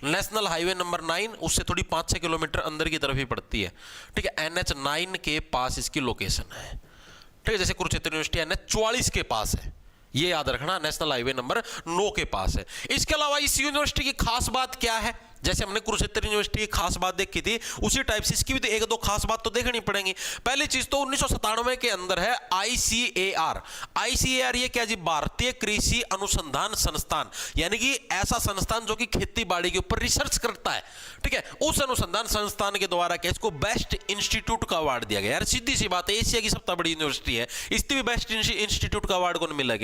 नेशनल हाईवे नंबर 9, उससे थोड़ी 5-6 किलोमीटर अंदर की तरफ ही पड़ती है, ठीक है। NH 9 के पास इसकी लोकेशन है, ठीक है। जैसे कुरुक्षेत्र यूनिवर्सिटी NH 44 के पास है, ये याद रखना, नेशनल हाईवे नंबर 9 के पास है। इसके अलावा इस यूनिवर्सिटी की खास बात क्या है, जैसे हमने कुरुक्षेत्र यूनिवर्सिटी की खास बात देखी थी, उसी टाइप से इसकी भी 1-2 खास बात तो देखनी पड़ेगी। पहली चीज तो 1997 के अंदर है ICAR। ICAR ये क्या जी, भारतीय कृषि अनुसंधान संस्थान, यानी कि ऐसा संस्थान जो कि खेती बाड़ी के ऊपर रिसर्च करता है, ठीक है। उस अनुसंधान संस्थान के द्वारा क्या इसको बेस्ट इंस्टीट्यूट का अवार्ड दिया गया। यार सीधी सी बात है, एशिया की सबसे बड़ी यूनिवर्सिटी है, इसकी भी बेस्ट इंस्टीट्यूट का अवार्ड कौन मिलना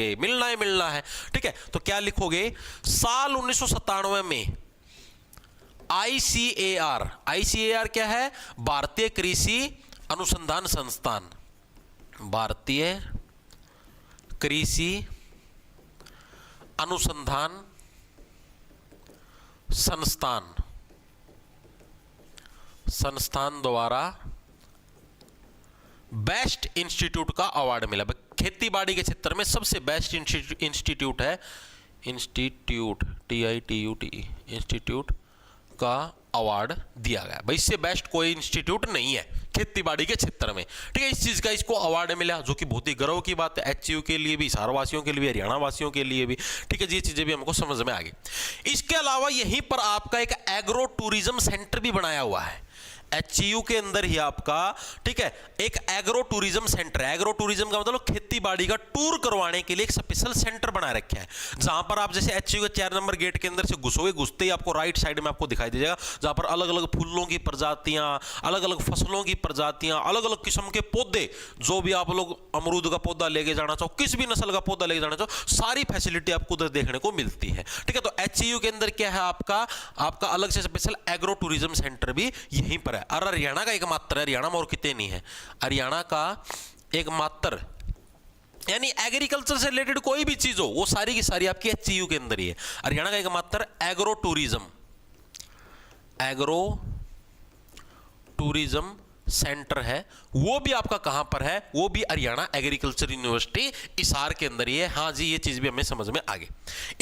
है, ठीक है। तो क्या लिखोगे, साल 1997 में ICAR क्या है, भारतीय कृषि अनुसंधान संस्थान, भारतीय कृषि अनुसंधान संस्थान द्वारा बेस्ट इंस्टीट्यूट का अवार्ड मिला। खेती बाड़ी के क्षेत्र में सबसे बेस्ट इंस्टीट्यूट है, इंस्टीट्यूट का अवार्ड दिया गया भाई। इससे बेस्ट कोई इंस्टीट्यूट नहीं है खेती बाड़ी के क्षेत्र में, ठीक है। इस चीज का इसको अवार्ड मिला, जो कि बहुत ही गर्व की बात है, HU के लिए भी, हिसार वासियों के लिए भी, हरियाणा वासियों के लिए भी, ठीक है जी। ये चीजें भी हमको समझ में आ गई। इसके अलावा यहीं पर आपका एक एग्रो टूरिज्म सेंटर भी बनाया हुआ है। एचयू के अंदर ही आपका, ठीक है, एक एग्रो टूरिज्म सेंटर है। एग्रो टूरिज्म का मतलब खेती बाड़ी का टूर करवाने के लिए एक स्पेशल सेंटर बना रखा है, जहां पर आप जैसे एचयू के 4 नंबर गेट के अंदर से घुसोगे, घुसते ही आपको राइट साइड में आपको दिखाई दे जाएगा, जहां पर अलग अलग फूलों की प्रजातियां, अलग अलग फसलों की प्रजातियां, अलग अलग किस्म के पौधे, जो भी आप लोग अमरूद का पौधा लेके जाना चाहो, किस भी नस्ल का पौधा लेके जाना चाहो, सारी फैसिलिटी आपको उधर देखने को मिलती है। ठीक है, तो एचयू के अंदर क्या है, आपका अलग से स्पेशल एग्रो टूरिज्म सेंटर भी यहीं पर है। और हरियाणा का एकमात्र है, हरियाणा में और कितने नहीं है, हरियाणा का एकमात्र, यानी एग्रीकल्चर से रिलेटेड कोई भी चीज हो वो सारी की सारी आपकी एचयू के अंदर ही है। हरियाणा का एकमात्र एग्रो टूरिज्म सेंटर है, वो भी आपका कहां पर है, वो भी हरियाणा एग्रीकल्चर यूनिवर्सिटी हिसार के अंदर ही है। हाँ जी, ये चीज भी हमें समझ में आ गई।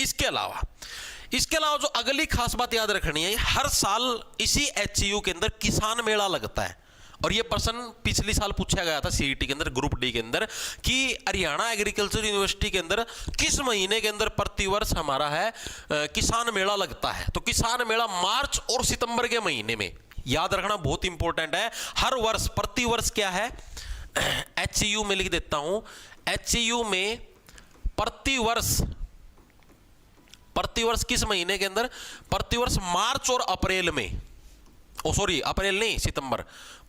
इसके अलावा जो अगली खास बात याद रखनी है, हर साल इसी एचयू के अंदर किसान मेला लगता है। और ये प्रश्न पिछले साल पूछा गया था सीईटी के अंदर, ग्रुप डी के अंदर, कि हरियाणा एग्रीकल्चर यूनिवर्सिटी के अंदर किस महीने के अंदर प्रतिवर्ष हमारा है किसान मेला लगता है। तो किसान मेला मार्च और सितंबर के महीने में, याद रखना बहुत इंपॉर्टेंट है। हर वर्ष, प्रतिवर्ष क्या है, एचयू में लिख देता हूं, एचयू में प्रतिवर्ष किस महीने के अंदर, प्रतिवर्ष मार्च और अप्रैल में, अप्रैल नहीं, सितंबर,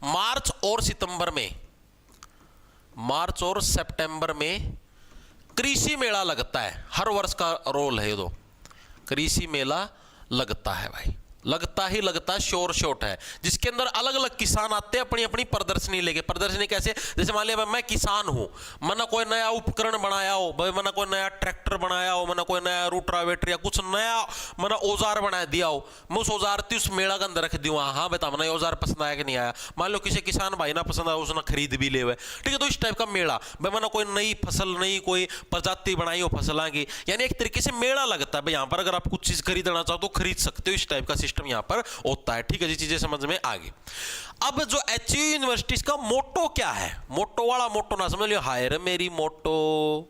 मार्च और सितंबर में, मार्च और सितंबर में कृषि मेला लगता है। हर वर्ष का रोल है ये, तो कृषि मेला लगता है भाई, लगता ही लगता, श्योर शॉट है, जिसके अंदर अलग अलग किसान आते हैं अपनी अपनी प्रदर्शनी लेके। प्रदर्शनी कैसे, जैसे मान लिया मैं किसान हूं, मैंने कोई नया उपकरण बनाया हो भाई, मैंने कोई नया ट्रैक्टर बनाया हो, मैंने कोई नया रोटावेटर या कुछ नया मैंने औजार बना दिया हो, मैं उस औजार की उस मेला के अंदर रख दूँ। हाँ बता, मैंने औजार पसंद आया कि नहीं आया, मान लो किसी किसान भाई ना पसंद आया, उसने खरीद भी ले हुए, ठीक है, तो इस टाइप का मेला भाई, मैंने कोई नई फसल, नई कोई प्रजाति बनाई हो फसलों की, यानी एक तरीके से मेला लगता है भाई। यहाँ पर अगर आप कुछ चीज खरीदना चाहो तो खरीद सकते हो, इस टाइप का सिस्टम यहाँ पर होता है। ठीक है जी, चीजें समझ में आ गई। अब जो एचयू यूनिवर्सिटी का मोटो क्या है, मोटो वाला मोटो ना समझ लियो, हाय रे मेरी मोटो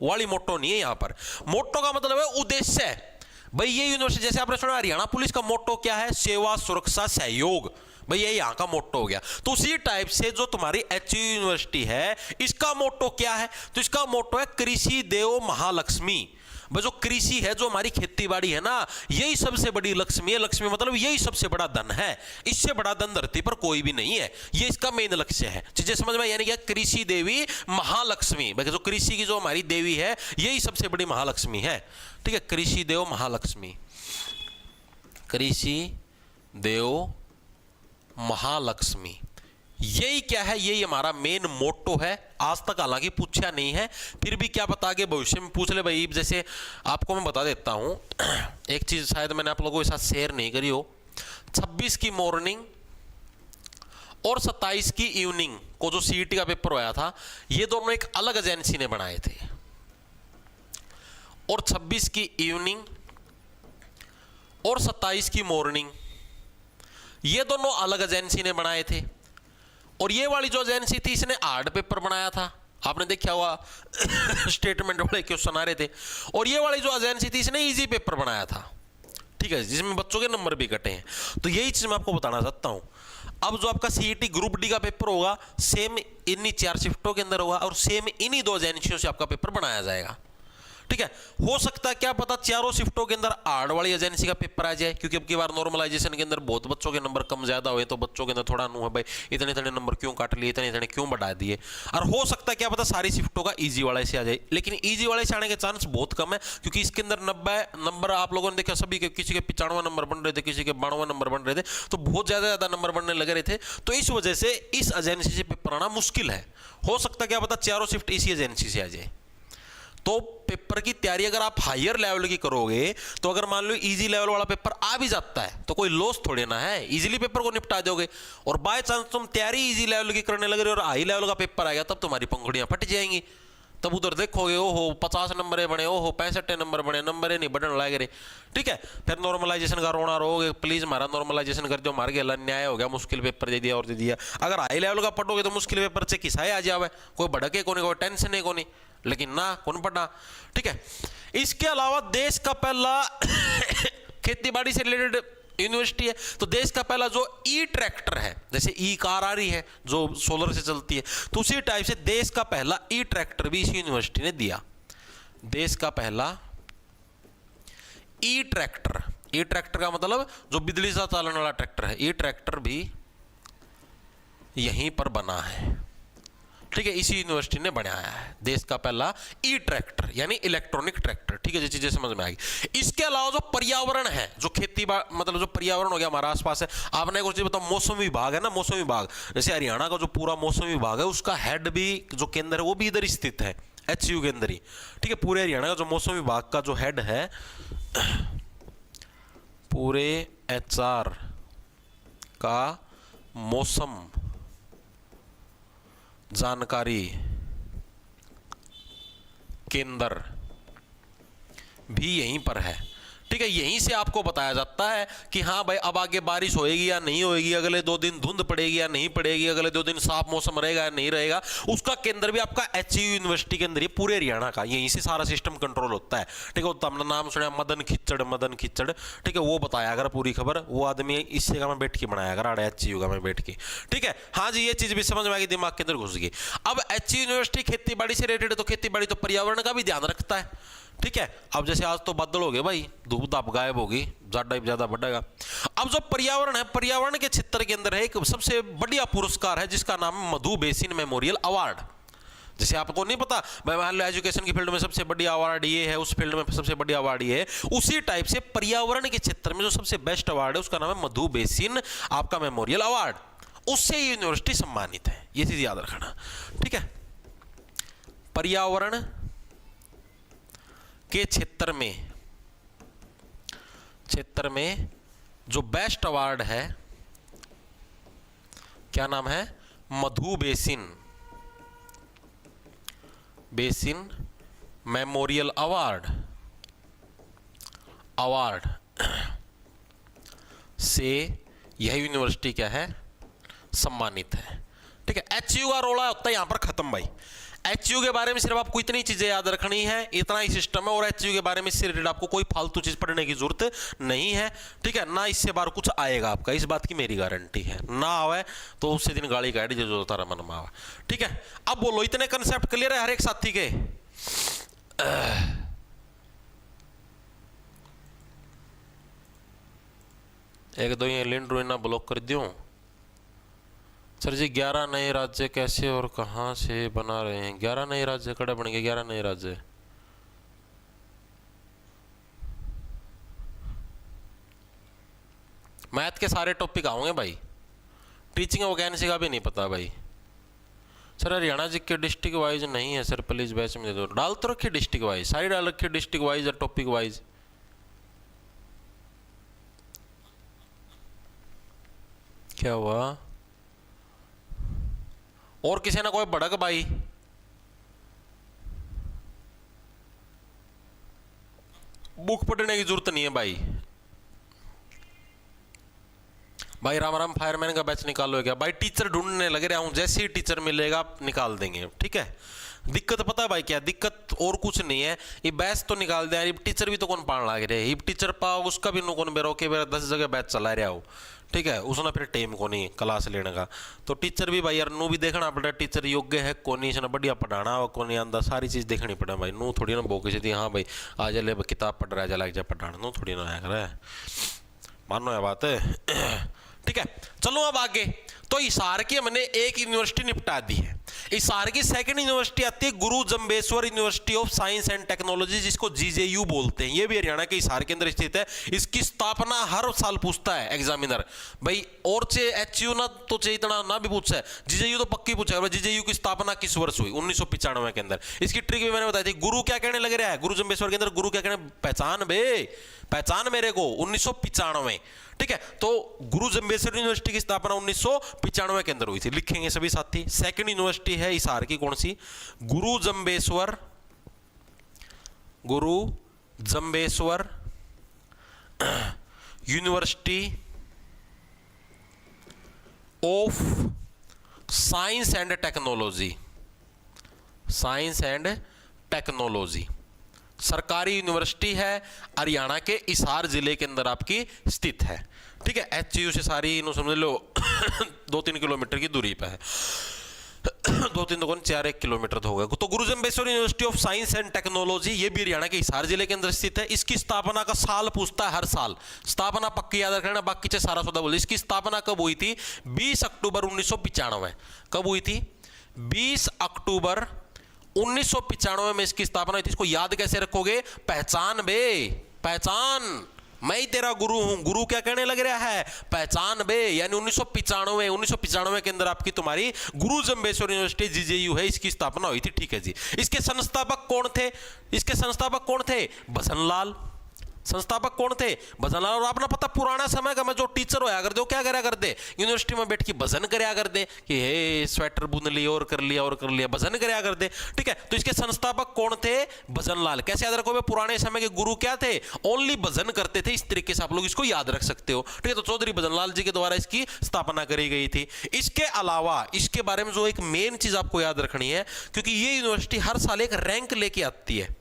वाली मोटो नहीं है। यहां पर मोटो का मतलब है उद्देश्य है भाई। ये यूनिवर्सिटी, जैसे आपने सुना हरियाणा पुलिस का मोटो क्या है, सेवा सुरक्षा सहयोग, भाई ये यहाँ का मोटो हो गया। तो उसी टाइप से जो तुम्हारी एचयू यूनिवर्सिटी है, इसका मोटो क्या है, तो इसका मोटो है कृषि देव महालक्ष्मी। भाई जो कृषि है, जो हमारी खेती बाड़ी है ना, यही सबसे बड़ी लक्ष्मी है। लक्ष्मी मतलब यही सबसे बड़ा धन है, इससे बड़ा धन धरती पर कोई भी नहीं है, ये इसका मेन लक्ष्य है। चीजें समझ में, यानी क्या, कृषि देवी महालक्ष्मी, भाई जो कृषि की जो हमारी देवी है, यही सबसे बड़ी महालक्ष्मी है। ठीक है, कृषि देव महालक्ष्मी, कृषि देव महालक्ष्मी, यही क्या है, यही हमारा मेन मोटो है। आज तक हालांकि पूछा नहीं है, फिर भी क्या पता आगे भविष्य में पूछ ले भाई। जैसे आपको मैं बता देता हूं, एक चीज शायद मैंने आप लोगों के साथ शेयर नहीं करी हो, 26 की मॉर्निंग और 27 की इवनिंग को जो सीईटी का पेपर होया था, ये दोनों एक अलग एजेंसी ने बनाए थे। और 26 की इवनिंग और 27 की मॉर्निंग, ये दोनों अलग एजेंसी ने बनाए थे। और ये वाली जो एजेंसी थी, इसने हार्ड पेपर बनाया था, आपने देखा हुआ स्टेटमेंट वाले क्वेश्चन आ रहे थे। और ये वाली जो एजेंसी थी, इसने इजी पेपर बनाया था, ठीक है, जिसमें बच्चों के नंबर भी कटे हैं। तो यही चीज मैं आपको बताना चाहता हूं। अब जो आपका सीईटी ग्रुप डी का पेपर होगा, सेम इन्हीं 4 शिफ्टों के अंदर होगा, और सेम इन्हीं 2 एजेंसियों से आपका पेपर बनाया जाएगा। ठीक है, हो सकता है क्या पता चारों शिफ्टों के अंदर हार्ड वाली एजेंसी का पेपर आ जाए, क्योंकि अब की बार नॉर्मलाइजेशन के अंदर बहुत बच्चों के नंबर कम ज्यादा हुए, तो बच्चों के अंदर थोड़ा नु है भाई, इतने इतने नंबर क्यों काट लिए, इतने इतने क्यों बढ़ा दिए। और हो सकता है क्या पता सारी शिफ्टों का इजी वाले से आ जाए, लेकिन इजी वाले से आने के चांस बहुत कम है, क्योंकि इसके अंदर 90 नंबर आप लोगों ने देखा, सभी के किसी के 95 नंबर बन रहे थे, किसी के 92 नंबर बन रहे थे, तो बहुत ज्यादा नंबर बनने लगे रहे थे। तो इस वजह से इस एजेंसी से पेपर आना मुश्किल है। हो सकता है क्या पता चारों शिफ्ट इसी एजेंसी से आ जाए। तो पेपर की तैयारी अगर आप हायर लेवल की करोगे, तो अगर मान लो इजी लेवल वाला पेपर आ भी जाता है, तो कोई लॉस थोड़े ना है, इजीली पेपर को निपटा दोगे। और बाय चांस तुम तैयारी इजी लेवल की करने लग रहे हो और हाई लेवल का पेपर आ गया, तब तुम्हारी पंखुड़ियां फट जाएंगी। तब उधर देखोगे, ओहो 50 नंबर बने, ओहो 65 नंबर बने, नंबर नहीं बढ़ने लगे रे। ठीक है, फिर नॉर्मलाइजेशन का रोना रहोगे, प्लीज हमारा नॉर्मलाइजेशन कर दो, मार के अन्याय हो गया, मुश्किल पेपर दे दिया और दे दिया। अगर हाई लेवल का पढ़ोगे तो मुश्किल पेपर से किसाए आ जावे, कोई भड़के को नहीं, कोई टेंशन है को नहीं, लेकिन ना कौन पढ़ना। ठीक है, इसके अलावा देश का पहला खेती बाड़ी से रिलेटेड यूनिवर्सिटी है। तो देश का पहला जो ई ट्रैक्टर है, जैसे ई कार आ रही है जो सोलर से चलती है, तो उसी टाइप से देश का पहला ई ट्रैक्टर भी इसी यूनिवर्सिटी ने दिया। देश का पहला ई ट्रैक्टर, ई ट्रैक्टर का मतलब जो बिजली से चलने वाला ट्रैक्टर है, ई ट्रैक्टर भी यहीं पर बना है, ठीक है, इसी यूनिवर्सिटी ने बनाया है देश का पहला ई ट्रैक्टर यानी इलेक्ट्रॉनिक ट्रैक्टर, ठीक है, ये चीजें समझ में आएगी। इसके अलावा जो पर्यावरण है, जो खेती मतलब जो पर्यावरण हो गया हमारा आसपास है, आपने कुछ बताओ, मौसम विभाग है ना, मौसम विभाग, जैसे हरियाणा का जो पूरा मौसम विभाग है उसका हेड भी जो केंद्र है वो भी इधर स्थित है, HU के अंदर ही, ठीक है। पूरे हरियाणा का जो मौसम विभाग का जो हेड है, पूरे HR का मौसम जानकारी केंद्र भी यहीं पर है, ठीक है। यहीं से आपको बताया जाता है कि हाँ भाई अब आगे बारिश होएगी या नहीं होएगी, अगले 2 दिन धुंध पड़ेगी या नहीं पड़ेगी, अगले 2 दिन साफ मौसम रहेगा या नहीं रहेगा, उसका केंद्र भी आपका HU यूनिवर्सिटी के अंदर ही, पूरे हरियाणा का, यहीं से सारा सिस्टम कंट्रोल होता है, ठीक है। तो हमने नाम सुना मदन खिच्चड़, ठीक है, वो बताया अगर पूरी खबर, वो आदमी इस जगह में बैठ के बनाया अगर आड़े HU का में बैठ के, ठीक है। हाँ जी, ये चीज भी समझ में आएगी, दिमाग के अंदर घुस गई। अब HU यूनिवर्सिटी खेती बाड़ी से रिलेटेड, तो खेती बाड़ी तो पर्यावरण का भी ध्यान रखता है, ठीक है। अब जैसे आज तो बादल हो गए भाई, धूप धाप गायब होगी, ज्यादा बढ़ेगा। अब जो पर्यावरण है, पर्यावरण के क्षेत्र के अंदर है एक सबसे बढ़िया पुरस्कार है जिसका नाम है मधु बेसिन मेमोरियल अवार्ड। जैसे आपको नहीं पता, मैं मान लो एजुकेशन की फील्ड में सबसे बढ़िया अवार्ड ये है, उस फील्ड में सबसे बढ़िया अवार्ड ये है, उसी टाइप से पर्यावरण के क्षेत्र में जो सबसे बेस्ट अवार्ड है उसका नाम है मधु बेसिन आपका मेमोरियल अवार्ड, उससे यूनिवर्सिटी सम्मानित है, ये चीज याद रखना, ठीक है। पर्यावरण के क्षेत्र में जो बेस्ट अवार्ड है, क्या नाम है, मधु बेसिन मेमोरियल अवार्ड से यह यूनिवर्सिटी क्या है, सम्मानित है, ठीक है। HU का रोला होता है यहां पर खत्म भाई। HU के बारे में सिर्फ आपको इतनी चीजें याद रखनी है, इतना ही सिस्टम है, और HU के बारे में इससे रिलेटेड आपको कोई फालतू चीज पढ़ने की जरूरत नहीं है, ठीक है ना। इससे बार कुछ आएगा आपका, इस बात की मेरी गारंटी है, ना आवे तो उससे दिन गाली काट जो तारा मन में आवा, ठीक है। अब बोलो, इतने कंसेप्ट क्लियर है हर एक साथी के? एक दो ये लिंक रोइना ब्लॉक कर दूं सर जी। 11 नए राज्य कैसे और कहां से बना रहे हैं? 11 नए राज्य कड़े बन गए, 11 नए राज्य। मैथ के सारे टॉपिक आओगे भाई, टीचिंग वैकेंसी का भी नहीं पता भाई। सर हरियाणा जी के डिस्ट्रिक्ट वाइज नहीं है सर, प्लीज बैच में दे दो। डाल तो रखिए डिस्ट्रिक्ट वाइज, सारी डाल रखिए डिस्ट्रिक्ट वाइज और टॉपिक वाइज। क्या हुआ? और किसी ना कोई भड़क भाई? बुक पढ़ने की जरूरत नहीं है भाई। भाई राम राम, फायरमैन का बैच निकालो क्या भाई? टीचर ढूंढने लग रहा हूं, जैसे ही टीचर मिलेगा निकाल देंगे, ठीक है। दिक्कत पता है भाई क्या दिक्कत? और कुछ नहीं है, ये बैच तो निकाल दे यार, टीचर भी तो कौन पान लग रहे हैं, टीचर पाओ उसका भी नो कौन बेरो के बेरा 10 जगह बैच चला रहा हो, ठीक है। उसने फिर टाइम को नहीं क्लास लेने का, तो टीचर भी भाई यार नू भी देखना पड़ता है, टीचर योग्य है कौन नहीं, इसने बढ़िया पढ़ाना हो कौन नहीं आंदा, सारी चीज देखनी पड़े भाई। नू थोड़ी ना बोके थी हाँ भाई आज ले किताब पढ़ रहा है लग जाए पढ़ाना, नू थोड़ी ना आया करे, मानो ये बात है, ठीक है। चलो अब आगे, तो हिसार की हमने एक यूनिवर्सिटी निपटा दी है। हिसार की सेकंड यूनिवर्सिटी आती है गुरु Jambheshwar university of science and technology, जिसको GJU बोलते हैं। ये भी हरियाणा के हिसार के अंदर स्थित है। इसकी स्थापना हर साल पूछता है एग्जामिनर भाई, और चे HU ना तो चे इतना ना भी पूछा है, GJU तो पक्की पूछा है। GJU की स्थापना किस वर्ष हुई? 1995 के अंदर। इसकी ट्रिक भी मैंने बताई थी। गुरु क्या कहने लग रहा है गुरु जम्बेश्वर के अंदर? गुरु क्या कहने, पहचान मेरे को, 1995, ठीक है। तो गुरु जम्बेश्वर यूनिवर्सिटी की स्थापना 1995 के अंदर हुई थी, लिखेंगे सभी साथी। सेकंड यूनिवर्सिटी है हिसार की, कौन सी? गुरु Jambheshwar university of science and technology, सरकारी यूनिवर्सिटी है, हरियाणा के हिसार जिले के अंदर आपकी स्थित है। ठीक है, एचयू से सारी इन्हों समझ लो 2-3 किलोमीटर की दूरी पे है। 2-3 तो 4-1 किलोमीटर तो होगा। तो गुरु Jambheshwar university of science and technology, ये भी हरियाणा के हिसार जिले के अंदर स्थित है। इसकी स्थापना का साल पूछता है हर साल, स्थापना पक्की याद रखना, बाकी से सारा सौदा बोल। इसकी स्थापना कब हुई थी? 20 अक्टूबर 1995। कब हुई थी? 20 अक्टूबर 1995 में इसकी स्थापना हुई थी। इसको याद कैसे रखोगे? पहचान बे, पहचान, मैं ही तेरा गुरु हूं। गुरु क्या कहने लग रहा है? पहचान बे। यानी 1995 के अंदर आपकी तुम्हारी गुरु जम्बेश्वर यूनिवर्सिटी जीजेयू है, इसकी स्थापना हुई थी। ठीक है जी। इसके संस्थापक कौन थे? इसके संस्थापक कौन थे? भजनलाल। संस्थापक कौन थे? भजनलाल। और आपने पता पुराना समय का मैं जो टीचर होया कर दे वो क्या करा कर दे? यूनिवर्सिटी में बैठ के भजन करया कर दे कि हे स्वेटर बुन लिया और कर लिया और कर लिया, भजन करया कर दे। ठीक है, तो इसके संस्थापक कौन थे? भजनलाल। कैसे याद रखोगे? पुराने समय के गुरु क्या थे? ओनली भजन करते थे। इस तरीके से आप लोग इसको याद रख सकते हो। ठीक है, तो चौधरी भजनलाल जी के द्वारा इसकी स्थापना करी गई थी। इसके अलावा इसके बारे में जो एक मेन चीज आपको याद रखनी है, क्योंकि ये यूनिवर्सिटी हर साल एक रैंक लेके आती है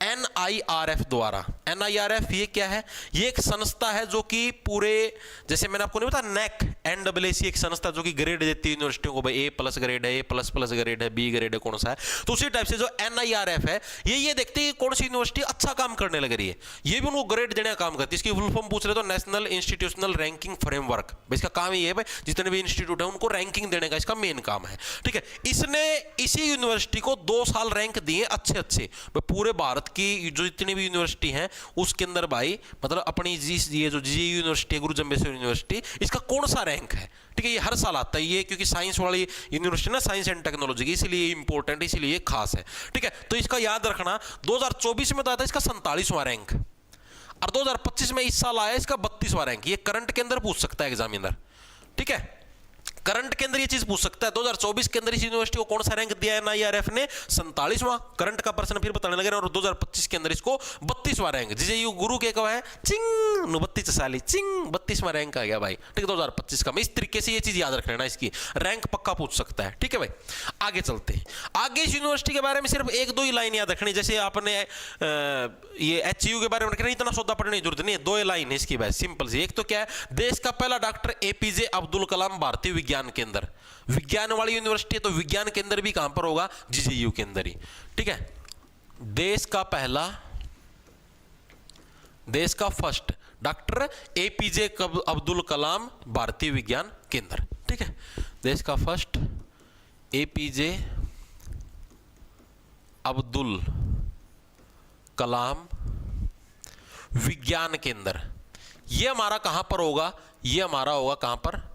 NIRF द्वारा। NIRF ये क्या है? ये एक संस्था है जो कि पूरे, जैसे मैंने आपको नहीं बताया, NAC NAAC एक संस्था जो कि ग्रेड देती है यूनिवर्सिटियों को, भाई A+ ग्रेड है, A++ ग्रेड है, B ग्रेड है, कौन सा है। तो उसी टाइप से जो NIRF है ये देखती है कि कौन सी यूनिवर्सिटी अच्छा काम करने लग रही है, ये भी उनको ग्रेड देने का काम करती है। इसकी फुल फॉर्म पूछ रहे तो नेशनल इंस्टीट्यूशनल रैंकिंग फ्रेमवर्क। इसका काम ये है भाई, जितने भी इंस्टीट्यूट है उनको रैंकिंग देने का इसका मेन काम है। ठीक है, इसने इसी यूनिवर्सिटी को 2 साल रैंक दिए अच्छे। पूरे भारत की जो जितनी भी यूनिवर्सिटी हैं उसके अंदर भाई, मतलब अपनी ये जो जीजेयू यूनिवर्सिटी है, गुरु जम्बेश्वर यूनिवर्सिटी, इसका कौन सा रैंक है। ठीक है, ये हर साल आता है ये, क्योंकि साइंस वाली यूनिवर्सिटी ना, साइंस एंड टेक्नोलॉजी की, इसलिए इंपॉर्टेंट, इसलिए खास है। ठीक है, तो इसका याद रखना 2024 में तो आता है इसका 47वां रैंक, और 2025 में इस साल आया इसका 32वां रैंक। ये करंट के अंदर पूछ सकता है एग्जामिनर। ठीक है, करंट के अंदर ये चीज पूछ सकता है। 2024 के अंदर इस यूनिवर्सिटी को कौन सा रैंक दिया है NIRF ने? 47वां। करंट का पर्सन फिर बताने लगे, और 2025 के अंदर इसको 32वां रैंक। जीजेयू गुरु के कब है? चिंग 32 साली चिंग 32वां रैंक आ गया भाई। ठीक है, 2025 का। इस तरीके से ये चीज याद रख लेना, इसकी रैंक पक्का पूछ सकता है। ठीक है भाई, आगे चलते हैं। आगे इस यूनिवर्सिटी के बारे में सिर्फ 1-2 ही लाइन याद रखनी। जैसे आपने ये HU के बारे में रखना, इतना सौदा पढ़ने की जरूरत नहीं है। 2 लाइन है इसकी भाई, सिंपल सी। एक तो क्या है? देश का पहला डॉक्टर APJ अब्दुल कलाम भारतीय विज्ञान केंद्र। विज्ञान वाली यूनिवर्सिटी है तो विज्ञान केंद्र भी कहां पर होगा? जीजेयू के अंदर ही। ठीक है, देश का पहला, देश का first doctor APJ Abdul Kalam भारतीय विज्ञान केंद्र। ठीक है, देश का फर्स्ट APJ अब्दुल कलाम विज्ञान केंद्र। यह हमारा कहां पर होगा? यह हमारा होगा कहां पर?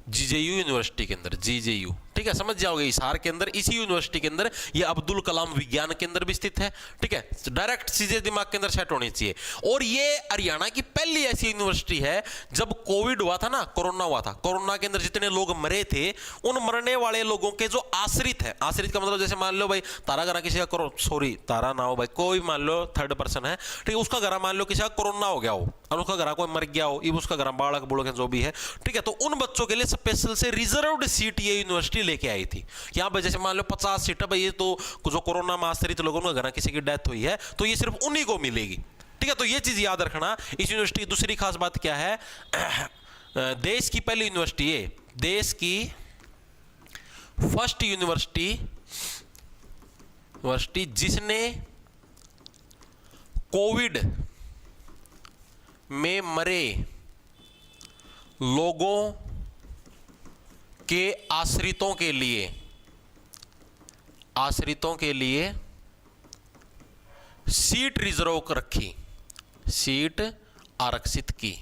जीजेयू यूनिवर्सिटी के अंदर, जीजेयू। ठीक है, समझ जाओगे, हिसार के अंदर, इसी यूनिवर्सिटी के अंदर ये अब्दुल कलाम विज्ञान केंद्र भी स्थित है। ठीक है, डायरेक्ट चीजें दिमाग के अंदर सेट होनी चाहिए। और ये हरियाणा की पहली ऐसी यूनिवर्सिटी है, जब कोविड हुआ था ना, कोरोना हुआ था, कोरोना के अंदर जितने लोग मरे थे, उन मरने वाले लोगों के जो आश्रित है, आश्रित का मतलब जैसे मान लो भाई तारा घर किसी का सॉरी तारा ना हो भाई, कोई मान लो थर्ड पर्सन है, ठीक है, उसका घर मान लो किसी का कोरोना हो गया हो और उसका घर कोई मर गया हो, उसका घर बालक बुड़क जो भी है, ठीक है, तो उन बच्चों के लिए स्पेशल से रिजर्व्ड सीट ये यूनिवर्सिटी लेके आई थी। यहाँ पर जैसे मान लो 50 सीट है भाई, ये तो जो कोरोना में आश्रित लोगों का घर किसी की डेथ हुई है तो ये सिर्फ उन्हीं को मिलेगी। ठीक है, तो ये चीज याद रखना। इस यूनिवर्सिटी की दूसरी खास बात क्या है? देश की पहली यूनिवर्सिटी है, देश की फर्स्ट यूनिवर्सिटी जिसने कोविड में मरे लोगों के आश्रितों के लिए सीट रिजर्व रखी, सीट आरक्षित की।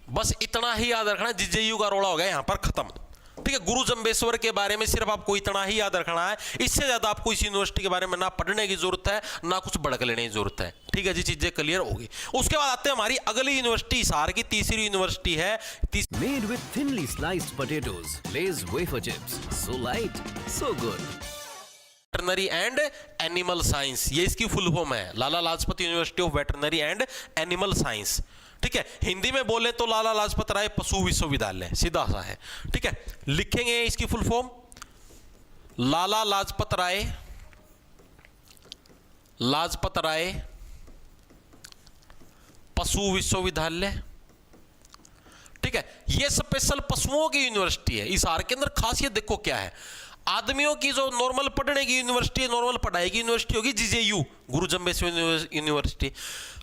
बस इतना ही याद रखना, जीजेयू का रोड़ा हो गया यहां पर खत्म। ठीक है, गुरु जम्बेश्वर के बारे में सिर्फ आपको इतना ही याद रखना है, इससे ज्यादा आपको इस यूनिवर्सिटी के बारे में ना पढ़ने की जरूरत है ना कुछ बढ़क लेने की जरूरत है। ठीक है जी, चीजें क्लियर होगी। उसके बाद आते हैं हमारी अगली यूनिवर्सिटी, हिसार की तीसरी यूनिवर्सिटी है। Made with thinly sliced potatoes, Lay's wafer chips, so light, so good. Veterinary and animal science, ये इसकी फुल फॉर्म है, Lala Lajpat university of veterinary and animal science. ठीक है, हिंदी में बोले तो लाला लाजपत राय पशु विश्वविद्यालय, सीधा सा है। ठीक है, लिखेंगे इसकी फुल फॉर्म, लाला लाजपत राय लाजपत राय पशु विश्वविद्यालय, ठीक है। ये स्पेशल पशुओं की यूनिवर्सिटी है। इस आर के अंदर खासियत देखो क्या है, आदमियों की जो नॉर्मल पढ़ने की यूनिवर्सिटी है, नॉर्मल पढ़ाई की यूनिवर्सिटी होगी जीजेयू, गुरु जम्बेश्वर यूनिवर्सिटी।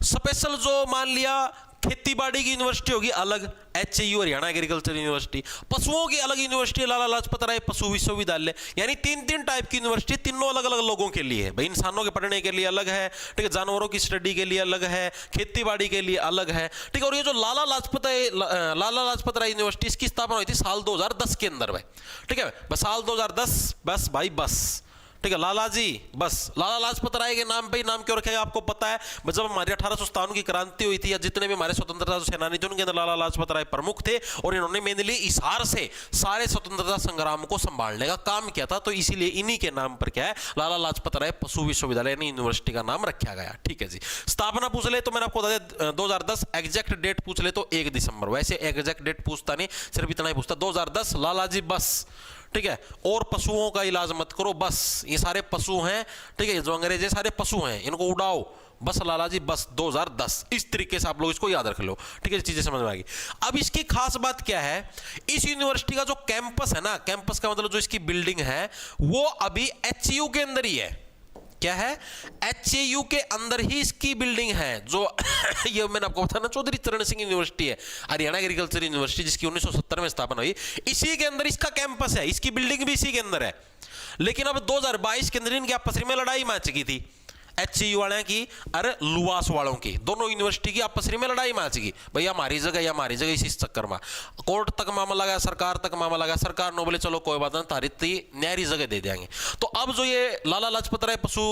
स्पेशल जो मान लिया खेती बाड़ी की यूनिवर्सिटी होगी अलग, एचयू हरियाणा एग्रीकल्चर यूनिवर्सिटी। पशुओं की अलग यूनिवर्सिटी लाला लाजपत राय पशु विश्वविद्यालय। यानी तीन तीन टाइप की यूनिवर्सिटी, तीनों अलग अलग लोगों के लिए है भाई। इंसानों के पढ़ने के लिए अलग है, ठीक है, जानवरों की स्टडी के लिए अलग है, खेती बाड़ी के लिए अलग है, ठीक है। और ये जो लाला लाजपत राय यूनिवर्सिटी, इसकी स्थापना हुई थी साल 2010 के अंदर भाई, ठीक है। बस साल 2010, बस भाई बस, ठीक है। लाला जी बस, लाला लाजपत राय के नाम पे ही नाम क्यों रखेगा आपको पता है? जब हमारी 1857 की क्रांति हुई थी, या जितने भी हमारे स्वतंत्रता सेनानी थे उनके अंदर लाला लाजपत राय प्रमुख थे, और इन्होंने मेनली हिसार से सारे स्वतंत्रता संग्राम को संभालने का काम किया था। तो इसीलिए इन्हीं के नाम पर क्या है, लाला लाजपत राय पशु विश्वविद्यालय यानी यूनिवर्सिटी का नाम रखा गया, ठीक है जी। स्थापना पूछ ले तो मैंने आपको बता दिया 2010, एग्जैक्ट डेट पूछ ले तो 1 दिसंबर। वैसे एग्जैक्ट डेट पूछता नहीं, सिर्फ इतना ही पूछता 2010, लाला जी बस, ठीक है। और पशुओं का इलाज मत करो, बस ये सारे पशु हैं, ठीक है, जो अंग्रेज सारे पशु हैं, इनको उड़ाओ, बस लाला जी बस 2010। इस तरीके से आप लोग इसको याद रख लो, ठीक है, चीजें समझ में आएगी। अब इसकी खास बात क्या है, इस यूनिवर्सिटी का जो कैंपस है ना, कैंपस का मतलब जो इसकी बिल्डिंग है, वो अभी एचयू के अंदर ही है। क्या है? एचयू के अंदर ही इसकी बिल्डिंग है, जो ये मैंने आपको बताया ना, चौधरी चरण सिंह यूनिवर्सिटी है, हरियाणा एग्रीकल्चर यूनिवर्सिटी, जिसकी 1970 में स्थापना हुई, इसी के अंदर इसका कैंपस है, इसकी बिल्डिंग भी इसी के अंदर है। लेकिन अब 2022 के अंदर इनकी आपस में लड़ाई मच गई थी, एचयू वाले की और लुवास वालों की, दोनों यूनिवर्सिटी की आपस में लड़ाई मच गई, भैया हमारी जगह या हमारी जगह। इस चक्कर में कोर्ट तक मामला लगा, सरकार तक मामला लगा, सरकार ने बोले चलो कोई बात नहीं, तारी न्यारी जगह दे देंगे। तो अब जो ये लाला लाजपत राय पशु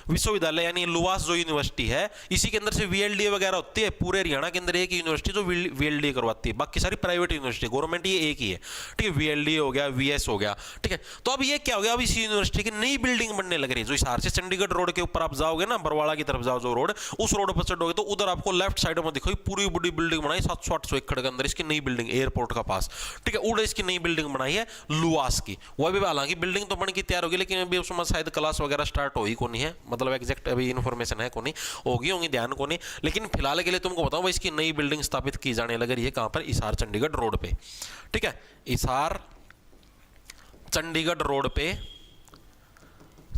विश्वविद्यालय यानी लुवास जो यूनिवर्सिटी है, इसी के अंदर से वीएलडीए वगैरह होती है। पूरे हरियाणा के अंदर एक यूनिवर्सिटी जो वीएलडीए करवाती है, बाकी सारी प्राइवेट यूनिवर्सिटी, गवर्नमेंट ये एक ही है, ठीक है। वीएलडीए हो गया, वीएस हो गया, ठीक है। तो अब ये क्या हो गया, अब इस यूनिवर्सिटी की नई बिल्डिंग बनने लग रही है। जो हिसार से चंडीगढ़ रोड के ऊपर आप जाओगे ना, बरवाड़ा की तरफ जाओ जो रोड, उस रोड पर चढ़ोगे तो उधर आपको लेफ्ट साइड में दिखाई पूरी बड़ी बिल्डिंग बनाई 700-800 एकड़ के अंदर, इसकी नई बिल्डिंग एयरपोर्ट का पास, ठीक है। उड़े इसकी नई बिल्डिंग बनाई है लुवास की। वो भी हालांकि बिल्डिंग तो बन के तैयार होगी, लेकिन अभी उसमें शायद क्लास वगैरह स्टार्ट हो ही को नहीं है, मतलब एग्जैक्ट अभी इन्फॉर्मेशन है को नहीं, होगी ध्यान को नहीं। लेकिन फिलहाल के लिए तुमको बताऊं, इसकी नई बिल्डिंग स्थापित की जाने लग रही है कहां पर, हिसार चंडीगढ़ रोड पे, ठीक है। हिसार चंडीगढ़ रोड पे,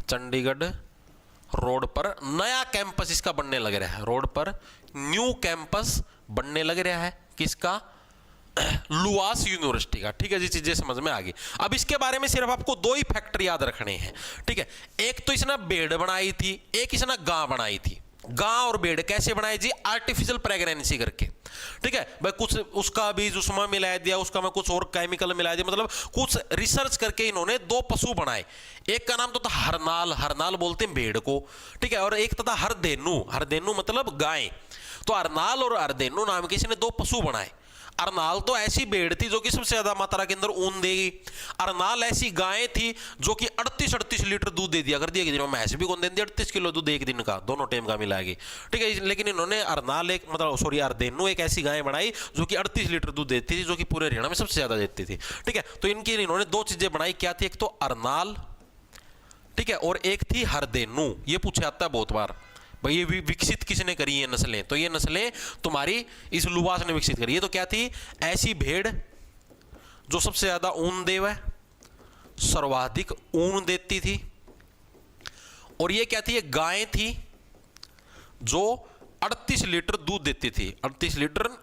चंडीगढ़ रोड पर नया कैंपस इसका बनने लग रहा है, रोड पर न्यू कैंपस बनने लग रहा है, किसका? लुवास यूनिवर्सिटी का, ठीक है जी। चीजें समझ में आ गई। अब इसके बारे में सिर्फ आपको 2 ही फैक्टर याद रखने हैं, ठीक है। एक तो इसने बेड़ बनाई थी, एक इसने गां बनाई थी। गां और बेड़ कैसे बनाई जी? आर्टिफिशियल प्रेगनेंसी करके, ठीक है भाई। कुछ उसका बीज उसमें मिला दिया, उसका में कुछ और केमिकल मिला दिया, मतलब कुछ रिसर्च करके इन्होंने 2 पशु बनाए। एक का नाम तो था हरनाल, हरनाल बोलते हैं भेड़ को, ठीक है। और एक था हरदेनु, हरदेनु मतलब गाय। तो हरनाल और हरदेनु नाम के इसने 2 पशु बनाए। अरनाल तो ऐसी भेड़ थी जो कि सबसे ज्यादा मात्रा के अंदर ऊन देगी। अरनाल ऐसी गाय थी जो कि 38-38 लीटर दूध दे दिया कर दिया कि दिनों में ऐसे भी कौन देती 38 किलो दूध एक दिन का, दोनों टाइम का मिलाएगी, ठीक है। लेकिन इन्होंने अरनाल एक मतलब सॉरी अरदेनु एक ऐसी गाय बनाई जो कि 38 लीटर दूध देती थी, जो कि पूरे हरियाणा में सबसे ज्यादा देती थी, ठीक है। तो इनकी इन्होंने 2 चीजें बनाई, क्या थी? एक तो अरनाल, ठीक है, और एक थी हरदेनु। ये पूछा जाता है बहुत बार भाई ये विकसित किसने करी ये नस्लें? तो ये नस्लें तुम्हारी इस लुवास ने विकसित करी है। तो क्या थी? ऐसी भेड़ जो सबसे ज्यादा ऊन दे वह सर्वाधिक ऊन देती थी। और ये क्या थी? ये गाय थी जो 38 लीटर दूध देती थी, 38 लीटर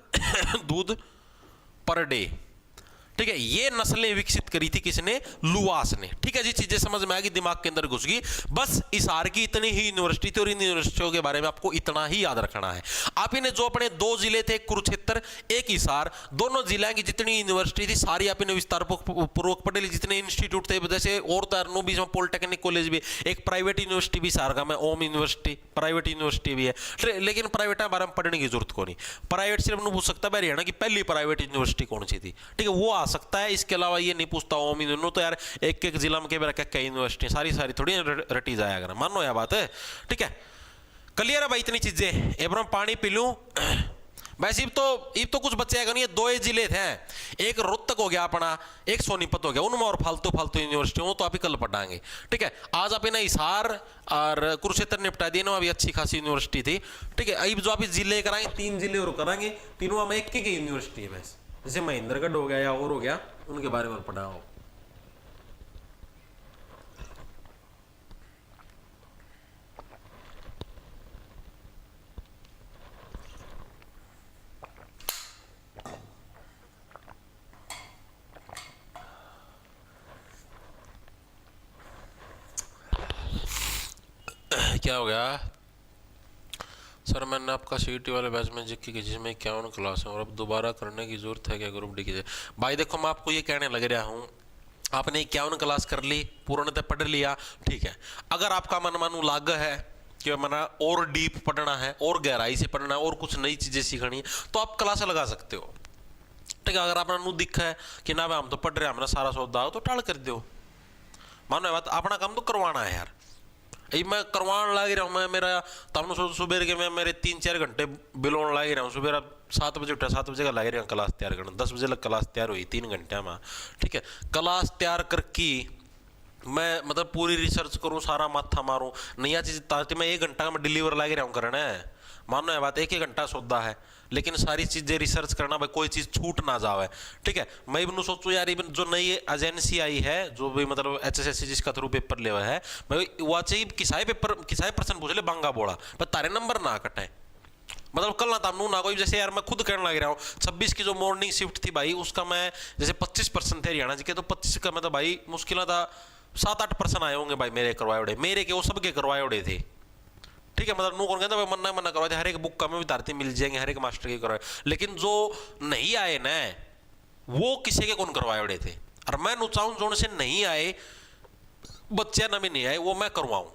दूध पर डे, ठीक है। ये नस्लें विकसित करी थी किसने? लुवास ने, ठीक है जी। चीजें समझ में आ गई, दिमाग के अंदर घुस गई। बस हिसार की इतनी ही यूनिवर्सिटी थी और इन यूनिवर्सिटियों के बारे में आपको इतना ही याद रखना है। आप इन्हें जो अपने 2 जिले थे, कुरुक्षेत्र एक हिसार, दोनों जिला की जितनी यूनिवर्सिटी थी सारी आप इन्हें विस्तार पूर्वक पढ़े ली। जितने इंस्टीट्यूट थे जैसे और तरनो भी, पॉलिटेक्निक कॉलेज भी, एक प्राइवेट यूनिवर्सिटी भी हिसार का में ओम यूनिवर्सिटी प्राइवेट यूनिवर्सिटी भी है। लेकिन प्राइवेट बारे में पढ़ने की जरूरत को नहीं, प्राइवेट सिर्फ पूछ सकता है हरियाणा की पहली प्राइवेट यूनिवर्सिटी कौन सी थी, ठीक है, वो आ सकता है। इसके अलावा ये नहीं पूछता ओम यूनिवर्सिटी, तो यार एक जिला में क्या यूनिवर्सिटी सारी थोड़ी रटी जाया अगर मानो यह बात है, ठीक है। क्लियर है भाई? इतनी चीजें। एवं पानी पी लूं, वैसे अब तो कुछ बच्चे नहीं है, 2 ही जिले थे, एक रोहतक हो गया अपना, एक सोनीपत हो गया, उनमें और फालतू फालतू यूनिवर्सिटी वो तो आप ही कल पढ़ाएंगे। ठीक है, आज आप इन्हें हिसार और कुरुक्षेत्र निपटा दिए ना, अभी अच्छी खासी यूनिवर्सिटी थी। ठीक है, अब जो अभी जिले कराएंगे 3 जिले और कराएंगे, तीनों में एक यूनिवर्सिटी है बस, जैसे महेंद्रगढ़ हो गया या और हो गया, उनके बारे में पढ़ाओ। क्या हो गया सर? मैंने आपका सीईटी वाले बैच में जिक्की की जिसमें 51 क्लास है और अब दोबारा करने की जरूरत है क्या ग्रुप डी की? भाई देखो, मैं आपको ये कहने लग रहा हूँ, आपने 51 क्लास कर ली, पूर्णतः पढ़ लिया, ठीक है। अगर आपका मन मानू लाग है कि मना और डीप पढ़ना है और गहराई से पढ़ना है और कुछ नई चीजें सीखनी है, तो आप क्लास लगा सकते हो। ठीक है, अगर आपने दिखा है कि ना भाई हम तो पढ़ रहे हैं, हमने सारा सौदा हो, तो टाल कर दो। मानो बात, अपना काम तो करवाना है यार। मैं करवाने लग रहा हूँ, मैं मेरा तब सुबह के मैं मेरे 3-4 घंटे बिलोन लग रहा हूँ। सुबह 7 बजे उठा, 7 बजे का लग रहा हूँ क्लास तैयार करना, 10 बजे लग क्लास तैयार हुई 3 घंटे में। ठीक है, क्लास तैयार करके मैं मतलब पूरी रिसर्च करूँ, सारा माथा मारूँ, नया चीज़ ताकि मैं 1 घंटा में डिलीवर लग रहा हूँ करना है। मानो है बात, 1 घंटा सौदा है, लेकिन सारी चीजें रिसर्च करना, भाई कोई चीज छूट ना जावे। ठीक है, मैं इवन सोचूं यार, इवन जो नई एजेंसी आई है, जो भी मतलब HSSC जिसका थ्रू पेपर लेवा है, मैं वो चाहिए किसाई प्रश्न पूछ ले बांगा बोला, पर तारे नंबर ना कटे। मतलब कल ना तामनू ना कोई, जैसे यार मैं खुद कहने लग रहा हूँ, 26 की जो मॉर्निंग शिफ्ट थी भाई, उसका मैं जैसे 25% थे हरियाणा जी के, तो 25 का मतलब भाई मुश्किल था 7-8% आए होंगे भाई मेरे करवाए उड़े, मेरे के वो सबके करवाए उड़े थे। ठीक है, मतलब नू कौन कहता भाई मन्ना करवाए थे, हर एक बुक का में विद्यार्थी मिल जाएंगे, हर एक मास्टर के करवाए, लेकिन जो नहीं आए ना वो किसी के कौन करवाए उड़े थे। और मैं चाहूँ जो से नहीं आए बच्चे ना भी नहीं आए, वो मैं करवाऊं।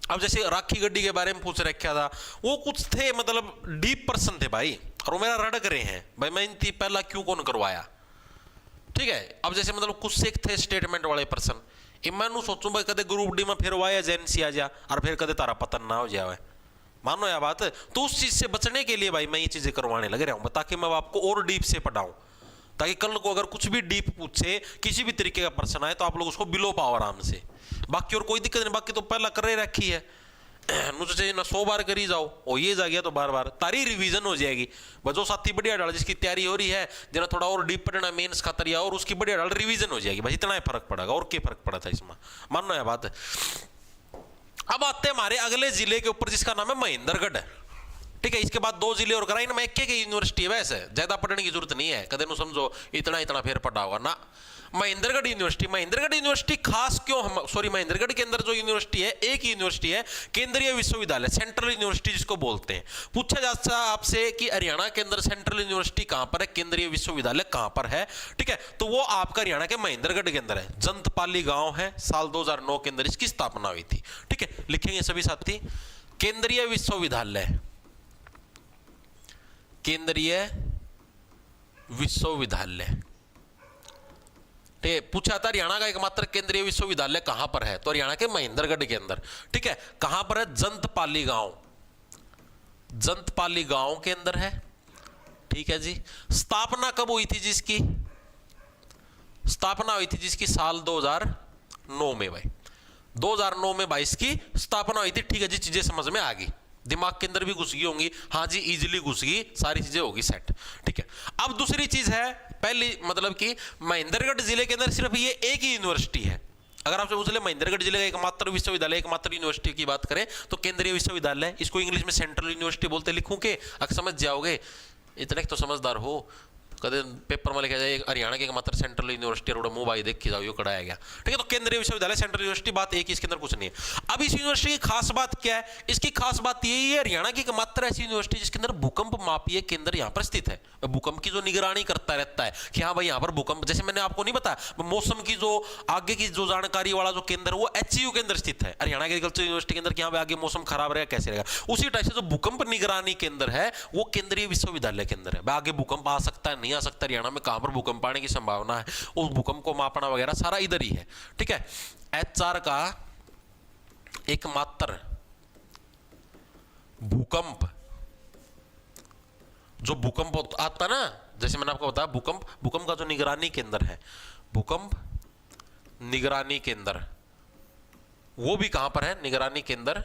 अब जैसे राखी गड्डी के बारे में पूछ रखा था, वो कुछ थे मतलब डीप पर्सन थे भाई, और वो मेरा रड़क रहे हैं भाई, मैं इनती पहला क्यों कौन करवाया। ठीक है, अब जैसे मतलब कुछ से थे स्टेटमेंट वाले पर्सन, मैं सोचूं भाई कदे ग्रुप डी में फिर वाया एजेंसी आ जा और फिर कदे तारा पतन ना हो जाए, मानो या बात। तो उस चीज से बचने के लिए भाई मैं ये चीजें करवाने लग रहा हूं, ताकि मैं आपको और डीप से पढ़ाऊं, ताकि कल को अगर कुछ भी डीप पूछे, किसी भी तरीके का पर्सन आए, तो आप लोग उसको बिलो पाओ आराम से। बाकी और कोई दिक्कत नहीं, बाकी तो पहला कर ही रखी है, ना 100 बार करी जाओ, और ये जा गया तो बार बार तारी रिवीजन हो जाएगी। जो साथी बढ़िया डाल जिसकी तैयारी हो रही है, जना थोड़ा और डीप पढ़ना मेंस खातर या और उसकी बढ़िया डाल रिवीजन हो जाएगी, बस इतना ही फर्क पड़ेगा, और क्या फर्क पड़ा था इसमें, मानना है बात। अब आते हैं हमारे अगले जिले के ऊपर, जिसका नाम है महेंद्रगढ़। ठीक है, इसके बाद 2 जिले और कराई ना, मैं एक यूनिवर्सिटी है, वैसे ज्यादा पढ़ने की जरूरत नहीं है, कदे नु समझो इतना फिर पढ़ा होगा ना। महेंद्रगढ़ यूनिवर्सिटी खास क्यों, महेंद्रगढ़ के अंदर जो यूनिवर्सिटी है, एक यूनिवर्सिटी है, केंद्रीय विश्वविद्यालय, सेंट्रल यूनिवर्सिटी जिसको बोलते हैं। पूछा जाता है आपसे कि हरियाणा के अंदर सेंट्रल यूनिवर्सिटी कहां पर है, केंद्रीय विश्वविद्यालय कहां पर है। ठीक है, तो वो आपका हरियाणा के महेंद्रगढ़ के अंदर है, जंतपाली गांव है, साल 2009 के अंदर इसकी स्थापना हुई थी। ठीक है, लिखेंगे सभी साथी, केंद्रीय विश्वविद्यालय, केंद्रीय विश्वविद्यालय। पूछा था हरियाणा का एकमात्र केंद्रीय विश्वविद्यालय कहां पर है, तो हरियाणा के महेंद्रगढ़ के अंदर। ठीक है, कहां पर है, जंतपाली गांव के अंदर है। ठीक है जी, स्थापना कब हुई थी जिसकी? स्थापना हुई थी जिसकी साल 2009 में भाई, 2009 में 22 की स्थापना हुई थी। ठीक है जी, चीजें समझ में आ गई, दिमाग के अंदर भी घुस गई होंगी, हाँ जी इजीली घुस गई, सारी चीजें होगी सेट। ठीक है, अब दूसरी चीज है, पहली मतलब कि महेंद्रगढ़ जिले के अंदर सिर्फ ये एक ही यूनिवर्सिटी है। अगर आपसे पूछ ले महेंद्रगढ़ जिले का एकमात्र विश्वविद्यालय, एकमात्र यूनिवर्सिटी की बात करें तो केंद्रीय विश्वविद्यालय, इसको इंग्लिश में सेंट्रल यूनिवर्सिटी बोलते, लिखूं के अगर समझ जाओगे, इतने तो समझदार हो। कदे पेपर में लिखा जाए हरियाणा के एकमात्र सेंट्रल यूनिवर्सिटी, और मोबाइल देख के जाओ, ये कड़ाया गया। ठीक है, तो केंद्रीय विश्वविद्यालय, सेंट्रल यूनिवर्सिटी, बात एक ही, इसके अंदर कुछ नहीं है। अब इस यूनिवर्सिटी की खास बात क्या है? इसकी खास बात यही है, हरियाणा की एकमात्र ऐसी यूनिवर्सिटी जिसके अंदर भूकंप मापीय केंद्र यहाँ पर स्थित है। भूकंप की जो निगरानी करता रहता है कि हाँ भाई यहाँ पर भूकंप, जैसे मैंने आपको नहीं बताया, मौसम की जो आगे की जो जानकारी वाला जो केंद्र, वो HCU के अंदर स्थित है, हरियाणा एग्रीकल्चर यूनिवर्सिटी के अंदर, यहाँ पे आगे मौसम खराब रहेगा कैसे रहेगा। उसी टाइप से जो भूकंप निगरानी केंद्र है, वो केंद्रीय विश्वविद्यालय के अंदर है। आगे भूकंप आ सकता है, नहीं आ सकता, हरियाणा में कहां पर भूकंप आने की संभावना है, उस भूकंप को मापना वगैरह सारा इधर ही है। ठीक है, HR का एकमात्र भूकंप जो भूकंप आता ना, जैसे मैंने आपको बताया भूकंप का जो निगरानी केंद्र है, भूकंप निगरानी केंद्र, वो भी कहां पर है? निगरानी केंद्र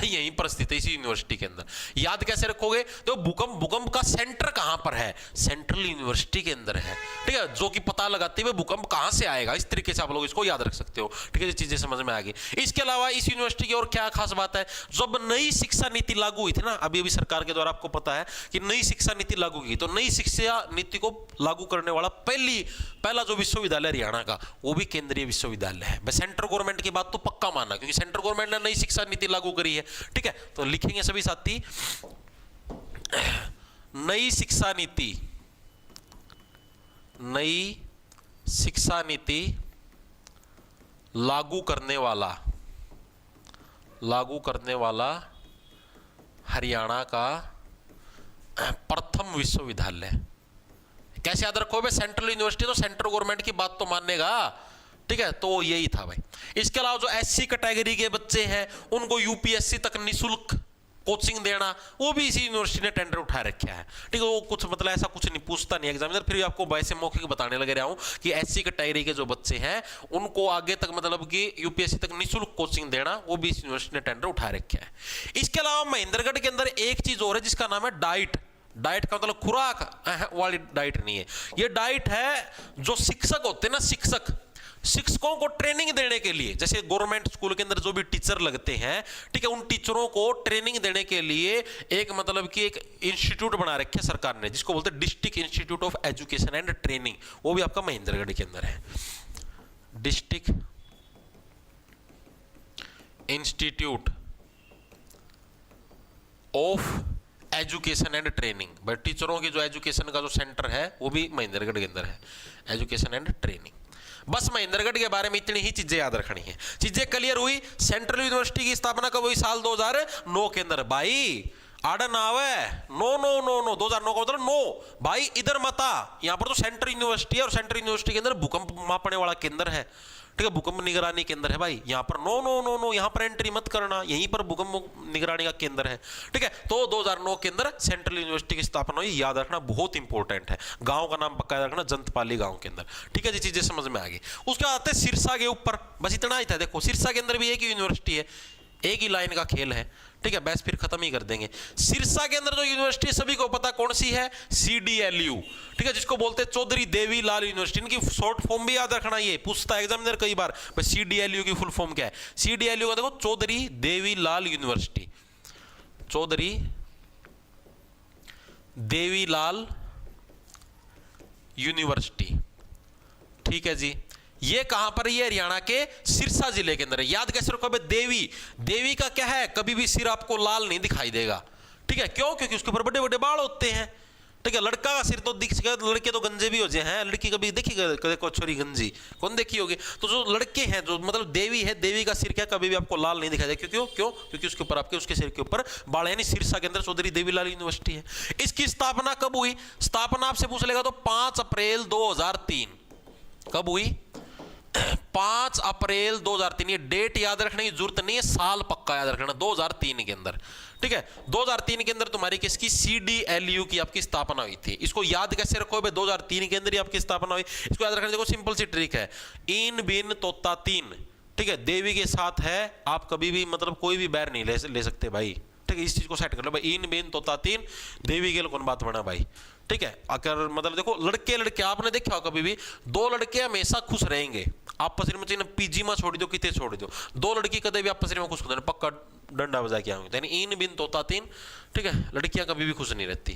यहीं पर स्थित है, इसी यूनिवर्सिटी के अंदर। याद कैसे रखोगे? तो भूकंप का सेंटर कहां पर है? सेंट्रल यूनिवर्सिटी के अंदर है, ठीक है, जो कि पता लगाते हुए भूकंप कहां से आएगा, इस तरीके से आप लोग इसको याद रख सकते हो, ठीक है, ये चीजें समझ में आ गई। इसके अलावा इस यूनिवर्सिटी की और क्या खास बात है? जब नई शिक्षा नीति लागू हुई थी ना, अभी सरकार के द्वारा, आपको पता है कि नई शिक्षा नीति लागू की, तो नई शिक्षा नीति को लागू करने वाला पहला जो विश्वविद्यालय हरियाणा का, वो भी केंद्रीय विश्वविद्यालय है। भाई सेंट्रल गवर्नमेंट की बात तो पक्का मानना, क्योंकि सेंट्रल गवर्नमेंट ने नई शिक्षा नीति लागू करी है, ठीक है। तो लिखेंगे सभी साथी, नई शिक्षा नीति, नई शिक्षा नीति लागू करने वाला हरियाणा का प्रथम विश्वविद्यालय। कैसे याद रखो भाई? सेंट्रल यूनिवर्सिटी तो सेंट्रल गवर्नमेंट की बात तो मानेगा, ठीक है, तो यही था भाई। इसके अलावा जो एससी कैटेगरी के बच्चे हैं उनको यूपीएससी तक निःशुल्क कोचिंग देना, वो भी इसी यूनिवर्सिटी ने टेंडर उठा रखा है, ठीक है। वो कुछ मतलब ऐसा कुछ नहीं पूछता नहीं एग्जामिनर, फिर भी आपको वैसे मौखिक बताने लगे रहा हूं कि एससी कैटेगरी के जो बच्चे हैं उनको आगे तक मतलब कि यूपीएससी तक निःशुल्क कोचिंग देना, वो भी इस यूनिवर्सिटी ने टेंडर उठा रखा है। इसके अलावा महेंद्रगढ़ के अंदर एक चीज और है जिसका नाम है डाइट। डाइट का मतलब खुराक वाली डाइट नहीं है, ये डाइट है जो शिक्षक होते हैं ना, शिक्षकों को ट्रेनिंग देने के लिए, जैसे गवर्नमेंट स्कूल के अंदर जो भी टीचर लगते हैं, ठीक है, उन टीचरों को ट्रेनिंग देने के लिए एक मतलब कि एक इंस्टीट्यूट बना रखे है सरकार ने, जिसको बोलते हैं district institute of education and training, वो भी आपका महेंद्रगढ़ के अंदर है। District institute of education and training, भाई टीचरों की जो एजुकेशन का जो सेंटर है वो भी महेंद्रगढ़ के अंदर है, एजुकेशन एंड ट्रेनिंग। बस महेंद्रगढ़ के बारे में इतनी ही चीजें याद रखनी है। चीजें क्लियर हुई? सेंट्रल यूनिवर्सिटी की स्थापना कब हुई? साल 2009 के अंदर। भाई आडन आवे नो 2009 का मतलब नो भाई, इधर मता, यहां पर तो सेंट्रल यूनिवर्सिटी है और सेंट्रल यूनिवर्सिटी के अंदर भूकंप मापने वाला केंद्र है, ठीक है, भूकंप निगरानी केंद्र है भाई, यहां पर नो यहां पर एंट्री मत करना, यहीं पर भूकंप निगरानी का केंद्र है, ठीक है। तो 2009 के अंदर सेंट्रल यूनिवर्सिटी की स्थापना हुई, याद रखना बहुत इंपॉर्टेंट है। गांव का नाम पक्का याद रखना, जंतपाली गांव के अंदर, ठीक है जी, चीजें समझ में आ गई। उसके बाद आते सिरसा के ऊपर, बस इतना ही था। देखो सिरसा के अंदर भी एक ही यूनिवर्सिटी है, एक ही लाइन का खेल है, ठीक है, बस फिर खत्म ही कर देंगे। सिरसा के अंदर जो यूनिवर्सिटी सभी को पता कौन सी है? CDLU, ठीक है, जिसको बोलते हैं चौधरी देवी लाल यूनिवर्सिटी। इनकी शॉर्ट फॉर्म भी याद रखना, ये पूछता है एग्जामिनर कई बार, भाई CDLU की फुल फॉर्म क्या है? CDLU का देखो चौधरी देवी लाल यूनिवर्सिटी, चौधरी देवी लाल यूनिवर्सिटी, ठीक है जी। ये कहां पर? ये हरियाणा के सिरसा जिले के अंदर है। याद कैसे रखो? देवी का क्या है? कभी भी सिर आपको लाल नहीं दिखाई देगा, ठीक है, क्यों? क्योंकि उसके ऊपर बड़े बड़े बाल होते हैं, ठीक है। लड़का का सिर तो दिखेगा, लड़के तो गंजे भी हो जाए हैं, लड़की कभी देखी देखो छोरी गंजी कौन देखी होगी? तो जो लड़के हैं, जो मतलब देवी है, देवी का सिर क्या कभी भी आपको लाल नहीं दिखाई देगा, क्यों? क्योंकि उसके ऊपर आपके उसके सिर के ऊपर बाल, यानी सिरसा के अंदर चौधरी देवीलाल यूनिवर्सिटी है। इसकी स्थापना कब हुई? स्थापना आपसे पूछ लेगा तो 5 अप्रैल 2003। कब हुई? 5 अप्रैल 2003। ये डेट याद रखने की जरूरत नहीं है, साल पक्का याद रखना, 2003 के अंदर, ठीक है। 2003 के अंदर तुम्हारी किसकी? CDLU की आपकी स्थापना हुई थी। इसको याद कैसे रखो भाई? 2003 के अंदर ही आपकी स्थापना हुई। इसको याद रखने देखो, सिंपल सी ट्रिक है, इन बिन तोता तीन, ठीक है, देवी के साथ है, आप कभी भी मतलब कोई भी बैर नहीं ले सकते भाई, ठीक है। इस चीज को सेट कर लो भाई, इन बिन तोता तीन, देवी के कौन बात बना भाई, ठीक है। अगर मतलब देखो लड़के आपने देखा हो कभी भी, 2 लड़के हमेशा खुश रहेंगे आपस में, चाहे पीजी में छोड़ दो कितने छोड़ दो, 2 लड़की कदे भी आपस में खुश होते हैं, पक्का डंडा बजा के आऊंगे, यानी इन बिन तोता तीन, ठीक है, लड़कियां कभी भी खुश नहीं रहती।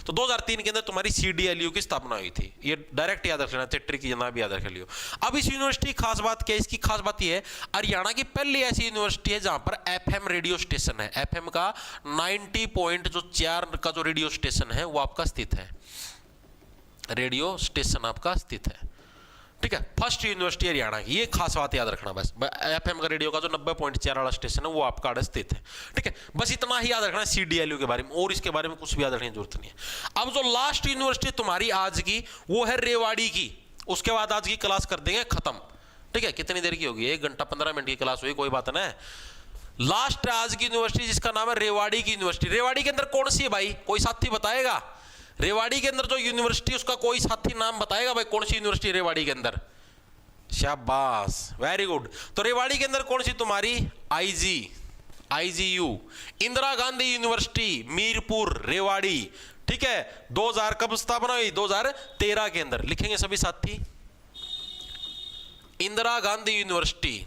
तो 2003 के अंदर तुम्हारी CDLU की स्थापना हुई थी, ये डायरेक्ट याद रख लेना, ट्रिक की जना भी याद रख लियो। अब इस यूनिवर्सिटी की खास बात क्या है? इसकी खास बात यह है, हरियाणा की पहली ऐसी यूनिवर्सिटी है जहां पर FM रेडियो स्टेशन है, FM का 90.4 का जो रेडियो स्टेशन है वो आपका स्थित है, रेडियो स्टेशन आपका स्थित है, ठीक है। फर्स्ट यूनिवर्सिटी हरियाणा की, ये खास बात याद रखना बस। FM का रेडियो का जो 90.4 वाला स्टेशन है वो आपका स्थित है, ठीक है। बस इतना ही याद रखना CDLU के बारे में, और इसके बारे में कुछ भी याद रखने की जरूरत नहीं है। अब जो लास्ट यूनिवर्सिटी तुम्हारी आज की वो है रेवाड़ी की, उसके बाद आज की क्लास कर देंगे खत्म, ठीक है। कितनी देर की होगी? 1 घंटा 15 मिनट की क्लास हुई, कोई बात ना। लास्ट आज की यूनिवर्सिटी जिसका नाम है रेवाड़ी की यूनिवर्सिटी। रेवाड़ी के अंदर कौन सी है भाई? कोई साथी बताएगा? रेवाड़ी के अंदर जो यूनिवर्सिटी, उसका कोई साथी नाम बताएगा भाई, कौन सी यूनिवर्सिटी रेवाड़ी के अंदर? शाबाश, वेरी गुड। तो रेवाड़ी के अंदर कौन सी तुम्हारी? IGU, Indira Gandhi university Mirpur Rewari. ठीक है, 2000 कब स्थापना हुई? 2013 के अंदर। लिखेंगे सभी साथी, इंदिरा गांधी यूनिवर्सिटी,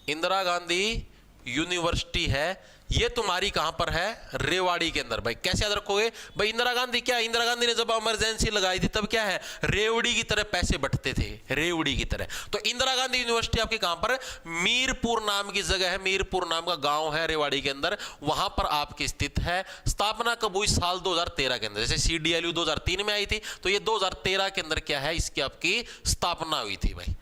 इंदिरा गांधी यूनिवर्सिटी है, ये तुम्हारी कहां पर है? रेवाड़ी के अंदर। भाई कैसे याद रखोगे? भाई इंदिरा गांधी क्या है? इंदिरा गांधी ने जब इमरजेंसी लगाई थी तब क्या है? रेवड़ी की तरह पैसे बंटते थे, रेवड़ी की तरह। तो इंदिरा गांधी यूनिवर्सिटी आपकी कहां पर? मीरपुर नाम की जगह है, मीरपुर नाम का गांव है रेवाड़ी के अंदर, वहां पर आपकी स्थित है। स्थापना कब हुई? साल 2013 के अंदर। जैसे CDLU 2003 में आई थी, तो ये 2013 के अंदर क्या है? इसकी आपकी स्थापना हुई थी भाई।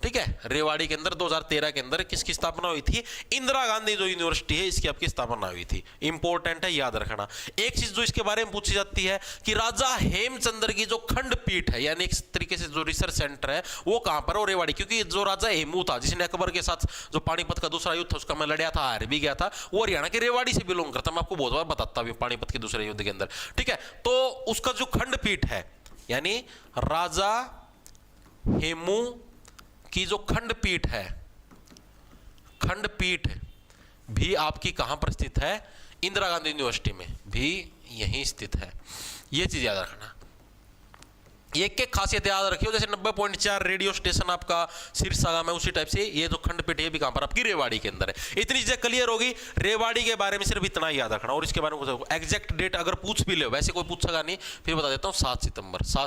ठीक है, रेवाड़ी के अंदर 2013 के अंदर किसकी स्थापना हुई थी? इंदिरा गांधी जो यूनिवर्सिटी है इसकी आपकी स्थापना हुई थी। इंपॉर्टेंट है, याद रखना। एक चीज जो इसके बारे में पूछी जाती है कि राजा हेमचंद्र की जो खंडपीठ है, यानी एक तरीके से जो रिसर्च सेंटर है, वो कहां पर? और रेवाड़ी। क्योंकि जो राजा हेमू था, जिसने अकबर के साथ जो पानीपत का दूसरा युद्ध था उसका मैं लड़या था, हार भी गया था, वो हरियाणा के रेवाड़ी से बिलोंग करता। मैं आपको बहुत बार बताता हूं पानीपत के दूसरे युद्ध के अंदर। ठीक है, तो उसका जो खंडपीठ है, यानी राजा हेमू की जो खंडपीठ है, खंडपीठ भी आपकी कहां पर स्थित है? इंदिरा गांधी यूनिवर्सिटी में भी यहीं स्थित है। यह चीज याद रखना। एक एक खासियत याद रखियो, जैसे 90.4 रेडियो स्टेशन आपका सिरसा में, उसी टाइप से ये जो खंडपीठ है भी कहां पर? आपकी रेवाड़ी के अंदर है। इतनी चीजें क्लियर होगी। रेवाड़ी के बारे में सिर्फ इतना ही याद रखना, और इसके बारे में एग्जैक्ट डेट अगर पूछ भी ले, वैसे कोई पूछेगा नहीं, फिर बता देता हूं 7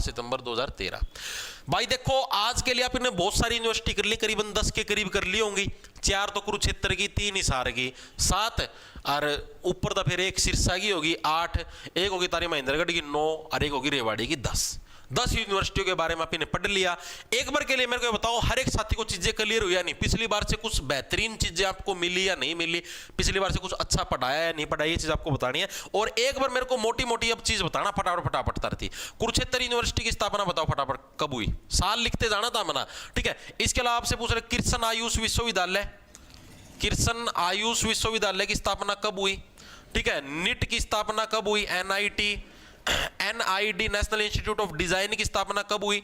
सितंबर 2013। भाई देखो, आज के लिए आपने बहुत सारी यूनिवर्सिटी कर ली, करीबन 10 के करीब कर ली होंगी। 4 तो कुरुक्षेत्र की, 3 हिसार की, 7 और ऊपर तो फिर एक सिरसा की होगी 8, एक होगी तारी महेंद्रगढ़ की 9 और एक होगी रेवाड़ी की 10 यूनिवर्सिटियों के बारे में आपने पढ़ लिया। एक बार के लिए मेरे को बताओ, हर एक साथी को चीजें क्लियर हुई या नहीं? पिछली बार से कुछ बेहतरीन चीजें आपको मिली या नहीं मिली? पिछली बार से कुछ अच्छा पढ़ाया या नहीं पढ़ाया? ये चीज आपको बतानी है। और एक बार मेरे को मोटी मोटी अब चीज बताना फटाफट तरती। कुरुक्षेत्र यूनिवर्सिटी की स्थापना बताओ फटाफट, कब हुई? साल लिखते जाना था मना। ठीक है, इसके अलावा आपसे पूछ रहे कृष्ण आयुष विश्वविद्यालय, कृष्ण आयुष विश्वविद्यालय की स्थापना कब हुई? ठीक है, निट की स्थापना कब हुई? NID national institute of design की स्थापना कब हुई?